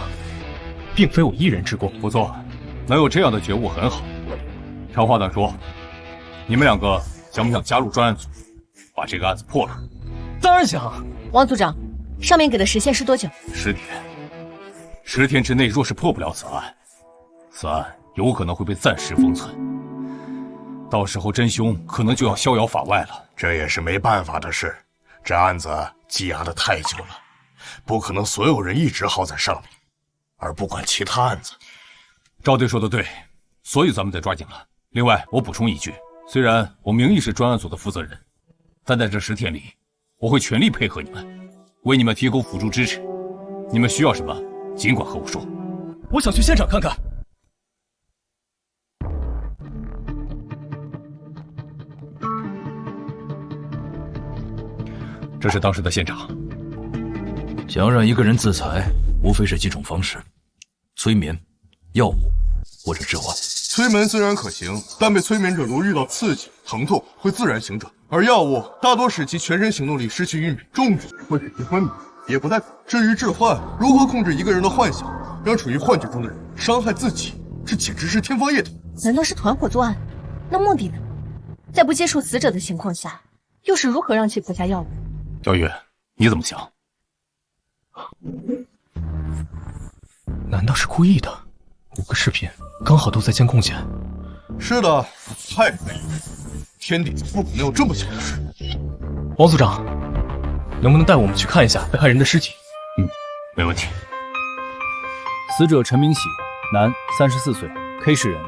并非我一人之功。不错，能有这样的觉悟很好。长话短说，你们2个想不想加入专案组，把这个案子破了？当然想。王组长，上面给的时限是多久？10天。10天之内若是破不了此案，此案有可能会被暂时封存，到时候真凶可能就要逍遥法外了。这也是没办法的事，这案子积压的太久了，不可能所有人一直耗在上面，而不管其他案子。赵队说的对，所以咱们得抓紧了。另外，我补充一句，虽然我名义是专案组的负责人，但在这10天里，我会全力配合你们，为你们提供辅助支持。你们需要什么，尽管和我说。我想去现场看看。这是当时的现场。想要让一个人自裁，无非是几种方式：催眠、药物或者致幻。催眠虽然可行，但被催眠者如遇到刺激、疼痛会自然醒转，而药物大多使其全身行动力失去运转，重举会使其昏迷，也不太可。至于致幻，如何控制一个人的幻想，让处于幻觉中的人伤害自己，这简直是天方夜谭。难道是团伙作案？那目的呢？在不接触死者的情况下，又是如何让其服下药物？小雨，你怎么想？难道是故意的？5个视频刚好都在监控前。是的，太废了！天底下不可能有这么巧的事。王组长，能不能带我们去看一下被害人的尸体？没问题。死者陈明喜，男，34岁，K 市人，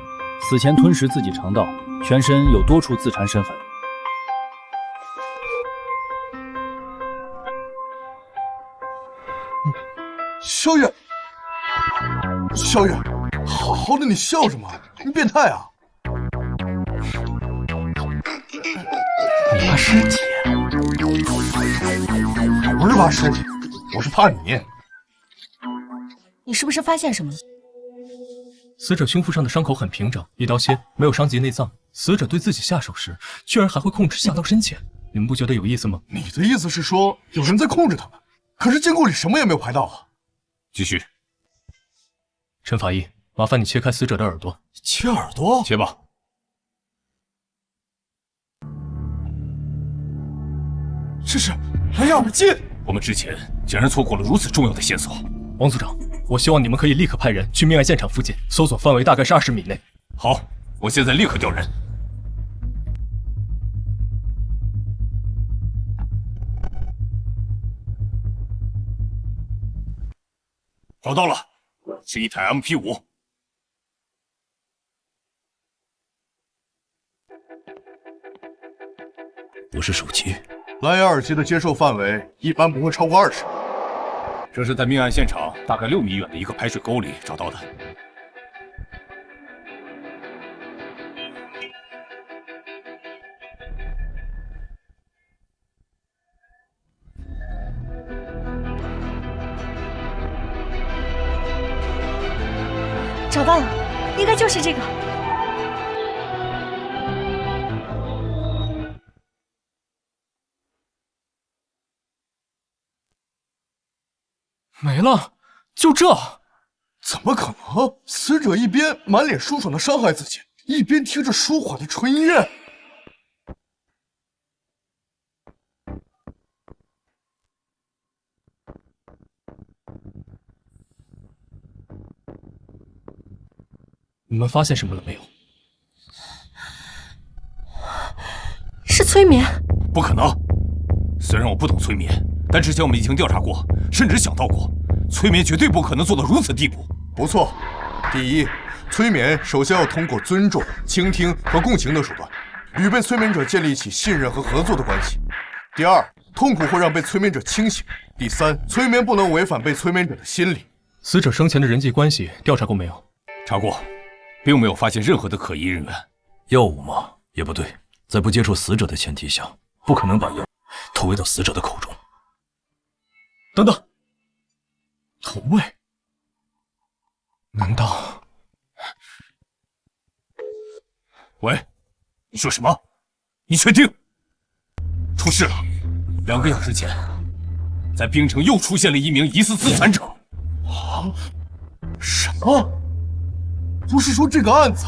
死前吞食自己肠道，全身有多处自残深痕。萧月，萧月，好的，你笑什么？你变态啊！你怕尸体？我不是怕尸体，我是怕你。你是不是发现什么了？死者胸腹上的伤口很平整，一刀切，没有伤及内脏。死者对自己下手时，居然还会控制下刀深浅。你们不觉得有意思吗？你的意思是说有人在控制他们？可是监控里什么也没有拍到啊！继续。陈法医，麻烦你切开死者的耳朵。切耳朵？切吧。这是蓝牙耳机。我们之前竟然错过了如此重要的线索。王组长，我希望你们可以立刻派人去命案现场附近，搜索范围大概是20米内。好，我现在立刻调人。找到了，是一台 MP5。不是手机。蓝牙耳机的接受范围一般不会超过20米。这是在命案现场大概6米远的一个排水沟里找到的。找到了，应该就是这个。没了，就这？怎么可能？死者一边满脸舒爽的伤害自己，一边听着舒缓的纯音乐。你们发现什么了没有？是催眠？不可能！虽然我不懂催眠，但之前我们已经调查过，甚至想到过，催眠绝对不可能做到如此地步。不错，第一，催眠首先要通过尊重、倾听和共情的手段，与被催眠者建立起信任和合作的关系。第二，痛苦会让被催眠者清醒。第三，催眠不能违反被催眠者的心理。死者生前的人际关系调查过没有？查过，并没有发现任何的可疑人员。药物吗？也不对，在不接触死者的前提下，不可能把药投喂到死者的口中。等等，投喂？难道？喂，你说什么？你确定？出事了！2个小时前，在冰城又出现了一名疑似自残者。啊？什么？不是说这个案子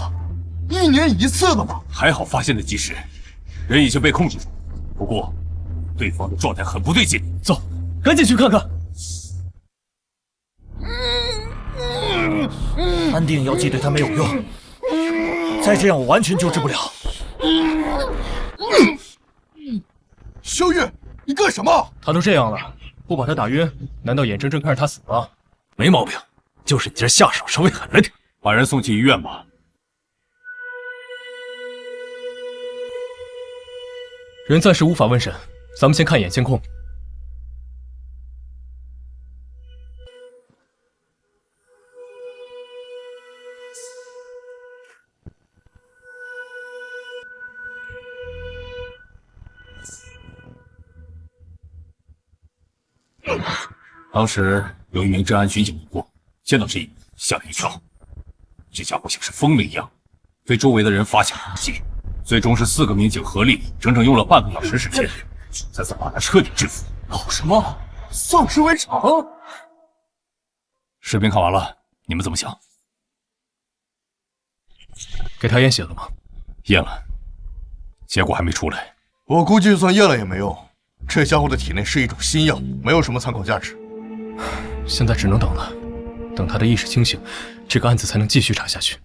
1年1次的吗？还好发现的及时，人已经被控制住。不过，对方的状态很不对劲。走，赶紧去看看。安定药剂对他没有用，再这样我完全救治不了。萧月，你干什么？他都这样了，不把他打晕，难道眼睁睁看着他死吗？没毛病，就是你这下手稍微狠了点。把人送去医院吧。人暂时无法问审，咱们先看一眼监控。当时有一名治安巡警路过，见到这一幕吓了一跳。这家伙像是疯了一样，对周围的人发起攻击。最终是4个民警合力，整整用了半个小时时间，才把他彻底制服。搞什么？丧尸围场？视频看完了，你们怎么想？给他验血了吗？验了，结果还没出来。我估计就算验了也没用，这家伙的体内是一种新药，没有什么参考价值。现在只能等了，等他的意识清醒，这个案子才能继续查下去。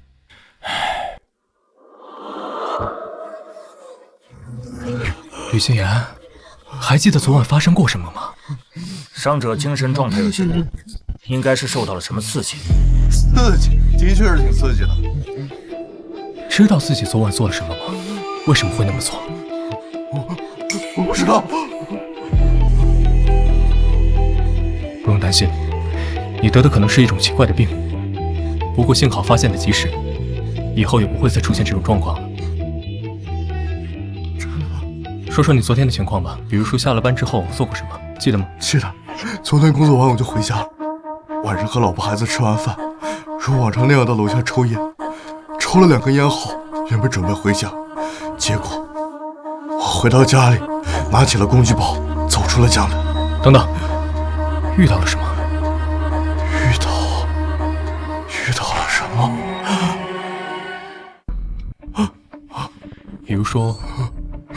吕心言，还记得昨晚发生过什么吗？伤者精神状态有些不稳，应该是受到了什么刺激。刺激，的确是挺刺激的。知道自己昨晚做了什么吗？为什么会那么做？我不知道。不用担心，你得的可能是一种奇怪的病，不过幸好发现的及时，以后也不会再出现这种状况了。说说你昨天的情况吧，比如说下了班之后做过什么，记得吗？记得，昨天工作完我就回家了，晚上和老婆孩子吃完饭，如往常那样到楼下抽烟，抽了2根烟后，原本准备回家，结果我回到家里，拿起了工具包，走出了家门。等等，遇到了什么？遇到了什么？比如说，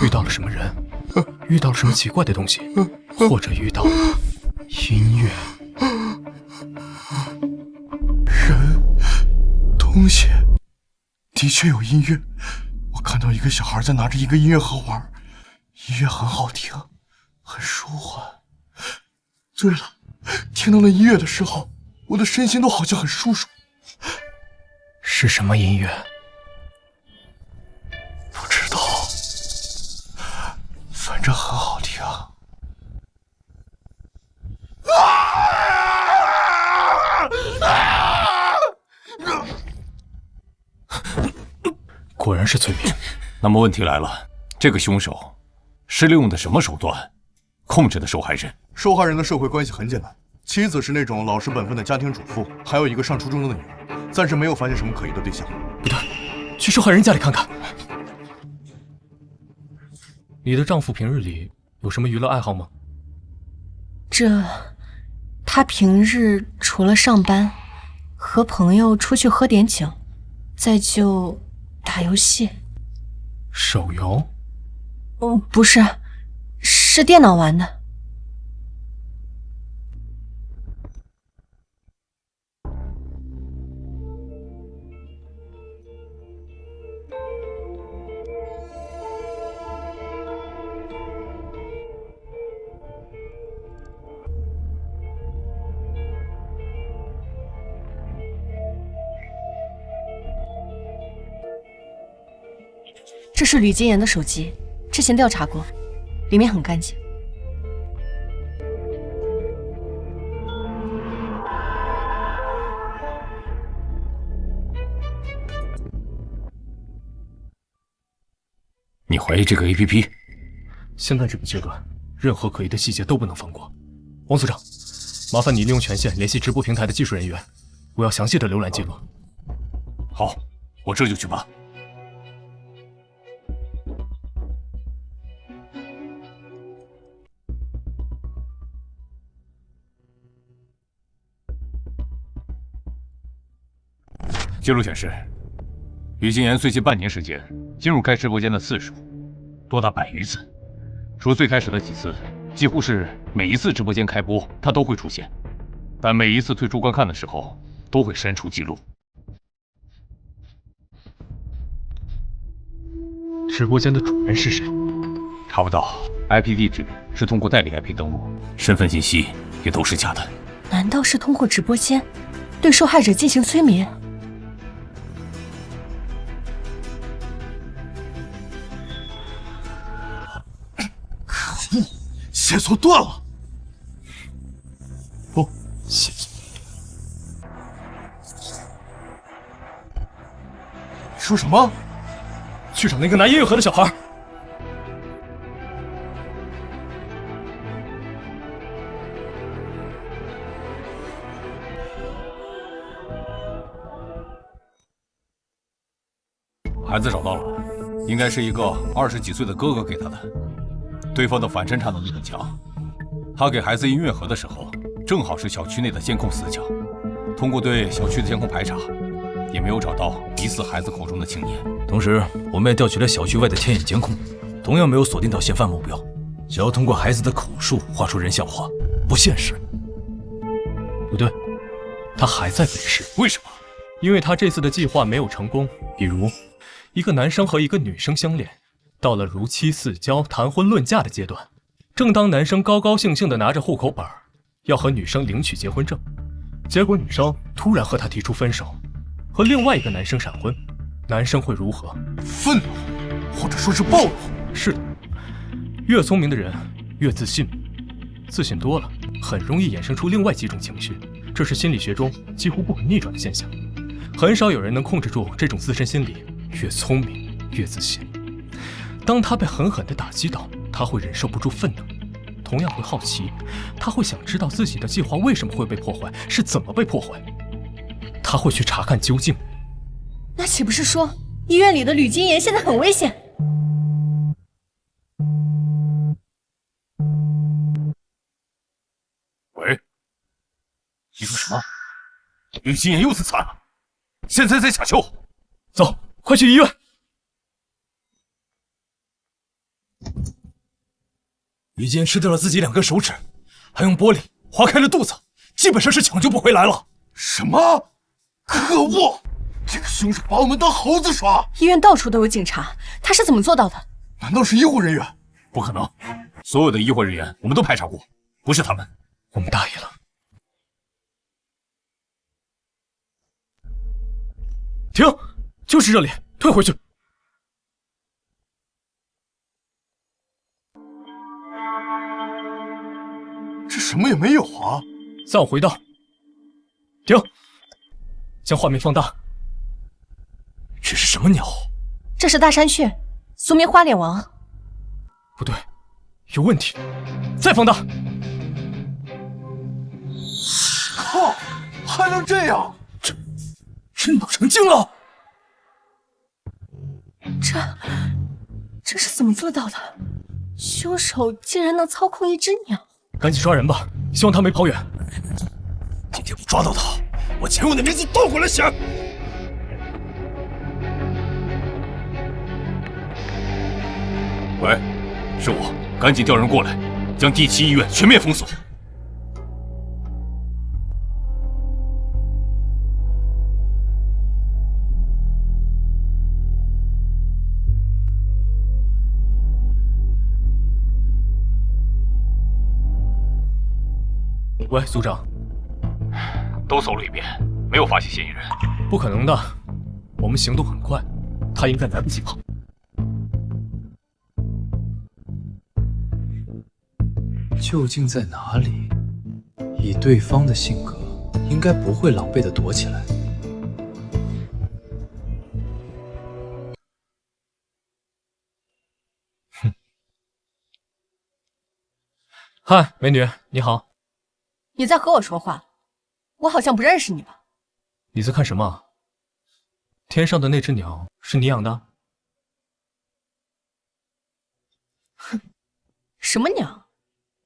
遇到了什么人，遇到了什么奇怪的东西，或者遇到音乐、人、东西，的确有音乐。我看到一个小孩在拿着一个音乐盒玩，音乐很好听，很舒缓。对了，听到了音乐的时候，我的身心都好像很舒爽。是什么音乐？不知道，反正很好听。果然是催眠。那么问题来了，这个凶手是利用的什么手段控制的受害人？受害人的社会关系很简单，妻子是那种老实本分的家庭主妇，还有一个上初中的女儿，暂时没有发现什么可疑的对象。不对，去受害人家里看看。你的丈夫平日里有什么娱乐爱好吗？他平日除了上班，和朋友出去喝点酒，再就打游戏。手游？不是，是电脑玩的。这是吕金言的手机，之前调查过，里面很干净。你怀疑这个 APP？ 现在这个阶段，任何可疑的细节都不能放过。王所长，麻烦你利用权限联系直播平台的技术人员，我要详细的浏览记录。好，我这就去办。记录显示，于金言最近半年时间进入该直播间的次数多达100余次，除最开始的几次，几乎是每一次直播间开播他都会出现，但每一次退出观看的时候都会删除记录。直播间的主人是谁？查不到 IP 地址，是通过代理 IP 登录，身份信息也都是假的。难道是通过直播间对受害者进行催眠？可恶，线索断了！不，线索。你说什么？去找那个拿音乐盒的小孩。孩子找到了，应该是一个20几岁的哥哥给他的。对方的反侦查能力很强，他给孩子音乐盒的时候，正好是小区内的监控死角。通过对小区的监控排查，也没有找到疑似孩子口中的青年。同时，我们也调取了小区外的天眼监控，同样没有锁定到嫌犯目标。想要通过孩子的口述画出人像画，不现实。不对，他还在本市。为什么？因为他这次的计划没有成功。比如，一个男生和一个女生相恋，到了如期似交、谈婚论嫁的阶段。正当男生高高兴兴地拿着户口本，要和女生领取结婚证，结果女生突然和他提出分手，和另外一个男生闪婚。男生会如何？愤怒，或者说是暴怒。是的，越聪明的人越自信，自信多了很容易衍生出另外几种情绪，这是心理学中几乎不可逆转的现象，很少有人能控制住这种自身心理。越聪明越自信，当他被狠狠地打击到，他会忍受不住愤怒，同样会好奇，他会想知道自己的计划为什么会被破坏，是怎么被破坏，他会去查看究竟。那岂不是说医院里的吕金言现在很危险？喂，你说什么？吕金言又自残了，现在在抢救。走，快去医院。吕金吃掉了自己2根手指，还用玻璃划开了肚子，基本上是抢救不回来了。什么？可恶！这个凶手把我们当猴子耍！医院到处都有警察，他是怎么做到的？难道是医护人员？不可能，所有的医护人员我们都排查过，不是他们。我们大意了。停！就是这里，退回去。这什么也没有啊！再往回倒。停！将画面放大。这是什么鸟？这是大山雀，苏棉花脸王。不对，有问题。再放大。靠！还能这样？这鸟成精了！这是怎么做到的？凶手竟然能操控一只鸟！赶紧抓人吧，希望他没跑远。今天不抓到他，我前任的名字倒过来写。喂，是我，赶紧调人过来，将第7医院全面封锁。喂，组长，都搜了一遍，没有发现嫌疑人。不可能的，我们行动很快，他应该来不及跑。究竟在哪里？以对方的性格，应该不会狼狈地躲起来。哼！嗨，美女，你好。你在和我说话？我好像不认识你吧？你在看什么？天上的那只鸟是你养的？哼，什么鸟？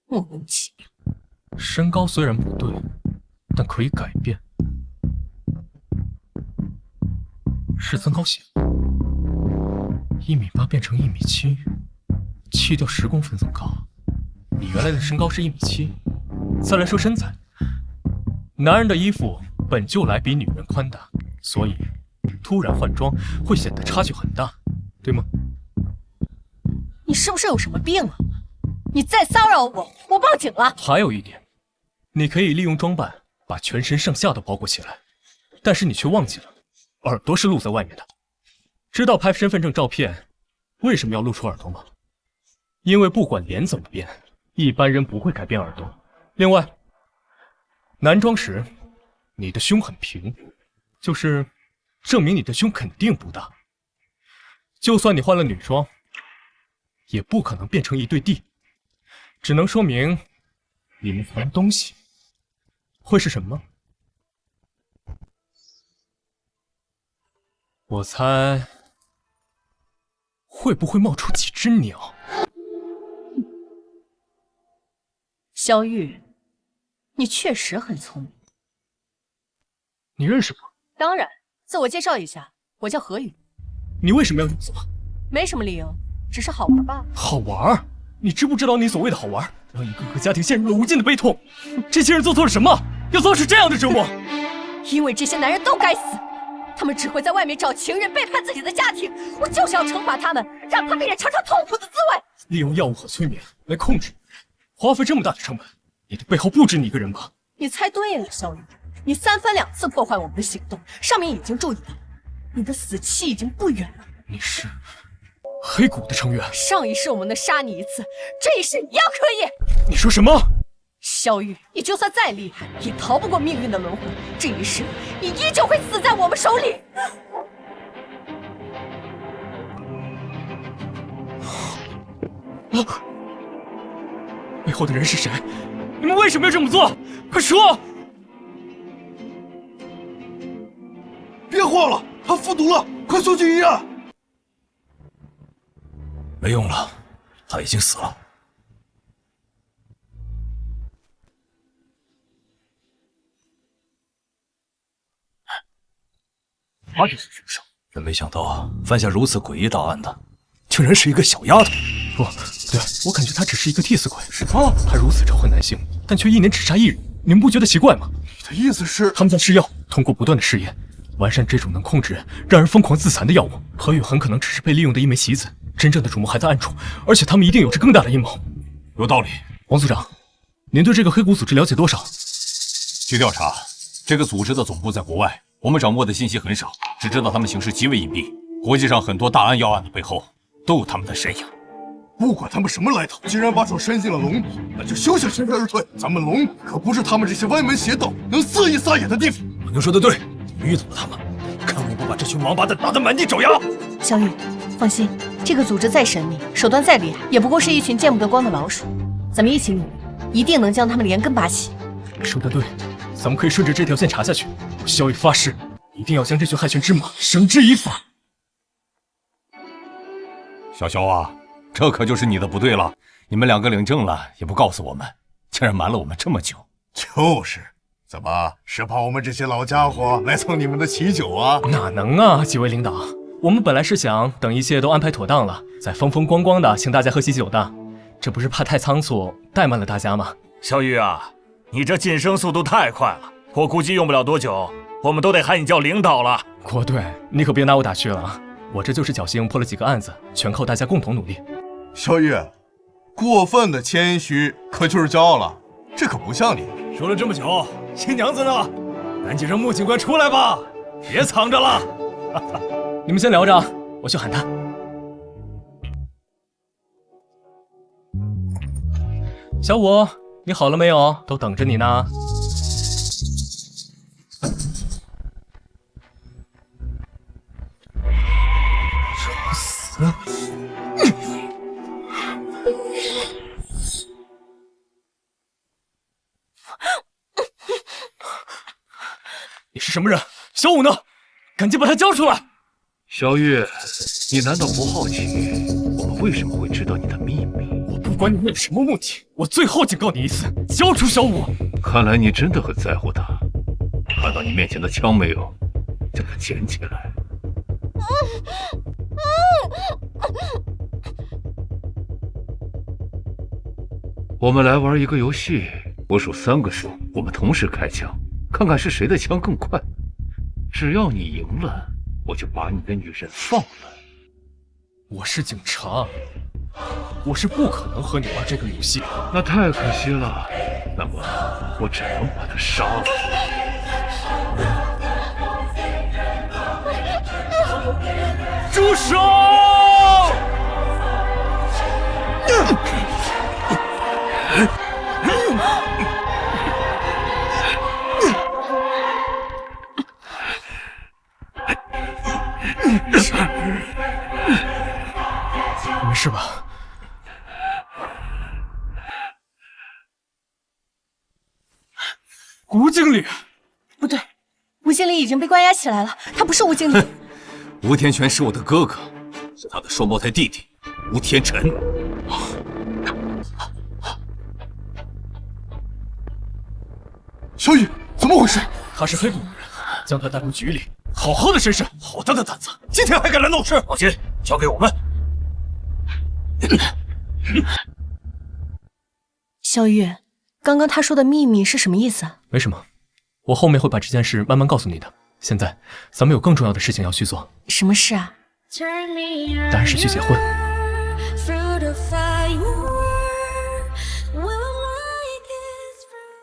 莫名其妙。身高虽然不对，但可以改变，是增高鞋。1.8米变成1.7米，去掉10公分增高。你原来的身高是1.7米。再来说身材，男人的衣服本就来比女人宽大，所以突然换装会显得差距很大，对吗？你是不是有什么病啊？你再骚扰我，我报警了。还有一点，你可以利用装扮把全身上下都包裹起来，但是你却忘记了，耳朵是露在外面的。知道拍身份证照片为什么要露出耳朵吗？因为不管脸怎么变，一般人不会改变耳朵。另外，男装时你的胸很平，就是证明你的胸肯定不大。就算你换了女装，也不可能变成一对 D， 只能说明里面藏东西。会是什么？我猜会不会冒出几只鸟？萧玉，你确实很聪明。你认识我？当然，自我介绍一下，我叫何雨。你为什么要用我？没什么理由，只是好玩罢了。好玩？你知不知道你所谓的好玩，让一个个家庭陷入了无尽的悲痛？这些人做错了什么，要遭受这样的折磨？因为这些男人都该死，他们只会在外面找情人，背叛自己的家庭。我就是要惩罚他们，让他们也尝尝痛苦的滋味。利用药物和催眠来控制你，花费这么大的成本，你的背后不止你一个人吧？你猜对了，萧雨，你3番2次破坏我们的行动，上面已经注意到，你的死期已经不远了。你是黑谷的成员。上一世我们能杀你一次，这一世一样可以。你说什么？萧萧玉，你就算再厉害，也逃不过命运的轮回。这一世，你依旧会死在我们手里。背后的人是谁？你们为什么要这么做？快说！别慌了，他服毒了，快送去医院。没用了，他已经死了。他就是凶手，真没想到犯下如此诡异大案的，竟然是一个小丫头。不对，我感觉他只是一个替死鬼。什么？他如此仇恨男性，但却一年只杀1人，你们不觉得奇怪吗？你的意思是，他们在试药，通过不断的试验，完善这种能控制人、让人疯狂自残的药物。何宇很可能只是被利用的一枚棋子，真正的主谋还在暗处，而且他们一定有着更大的阴谋。有道理。王组长，您对这个黑谷组织了解多少？据调查，这个组织的总部在国外，我们掌握的信息很少，只知道他们行事极为隐蔽。国际上很多大案要案的背后都有他们的身影。不管他们什么来头，既然把手伸进了龙里，那就休想全身而退。咱们龙可不是他们这些歪门邪道能肆意撒野的地方。老牛说的对，你遇到了他们，看我不把这群王八蛋打得满地找牙！小雨，放心，这个组织再神秘，手段再厉害，也不过是一群见不得光的老鼠。咱们一起努力，一定能将他们连根拔起。你说的对，咱们可以顺着这条线查下去。我萧雨发誓，一定要将这群害群之马绳之以法。小萧啊，这可就是你的不对了。你们两个领证了也不告诉我们，竟然瞒了我们这么久。就是，怎么是怕我们这些老家伙来蹭你们的喜酒啊？哪能啊，几位领导，我们本来是想等一切都安排妥当了，再风风光光的请大家喝喜酒的，这不是怕太仓促怠慢了大家吗？小雨啊，你这晋升速度太快了，我估计用不了多久，我们都得喊你叫领导了。国队，你可别拿我打趣了啊！我这就是侥幸破了几个案子，全靠大家共同努力。小雨，过分的谦虚可就是骄傲了，这可不像你。说了这么久，新娘子呢？赶紧让穆警官出来吧，别藏着了。你们先聊着，我去喊他。小五，你好了没有？都等着你呢。找死！你是什么人？小五呢？赶紧把他交出来！小玉，你难道不好奇我们为什么会知道你的秘密？我不管你们有什么目的，我最后警告你一次，交出小五！看来你真的很在乎他。看到你面前的枪没有？将它捡起来。我们来玩一个游戏，我数3个数，我们同时开枪，看看是谁的枪更快。只要你赢了，我就把你的女人放了。我是警察，我是不可能和你玩这个游戏。那太可惜了，那么我只能把他杀了。住手！没事吧？吴经理，不对，吴经理已经被关押起来了，他不是吴经理。吴天全是我的哥哥，是他的双胞胎弟弟吴天辰。小雨，怎么回事？他是黑谷的人，将他带回局里，好好的审审。好大的胆子，今天还敢来闹事！放心，交给我们。小雨，刚刚他说的秘密是什么意思啊？没什么，我后面会把这件事慢慢告诉你的。现在咱们有更重要的事情要去做。什么事啊？当然是去结婚。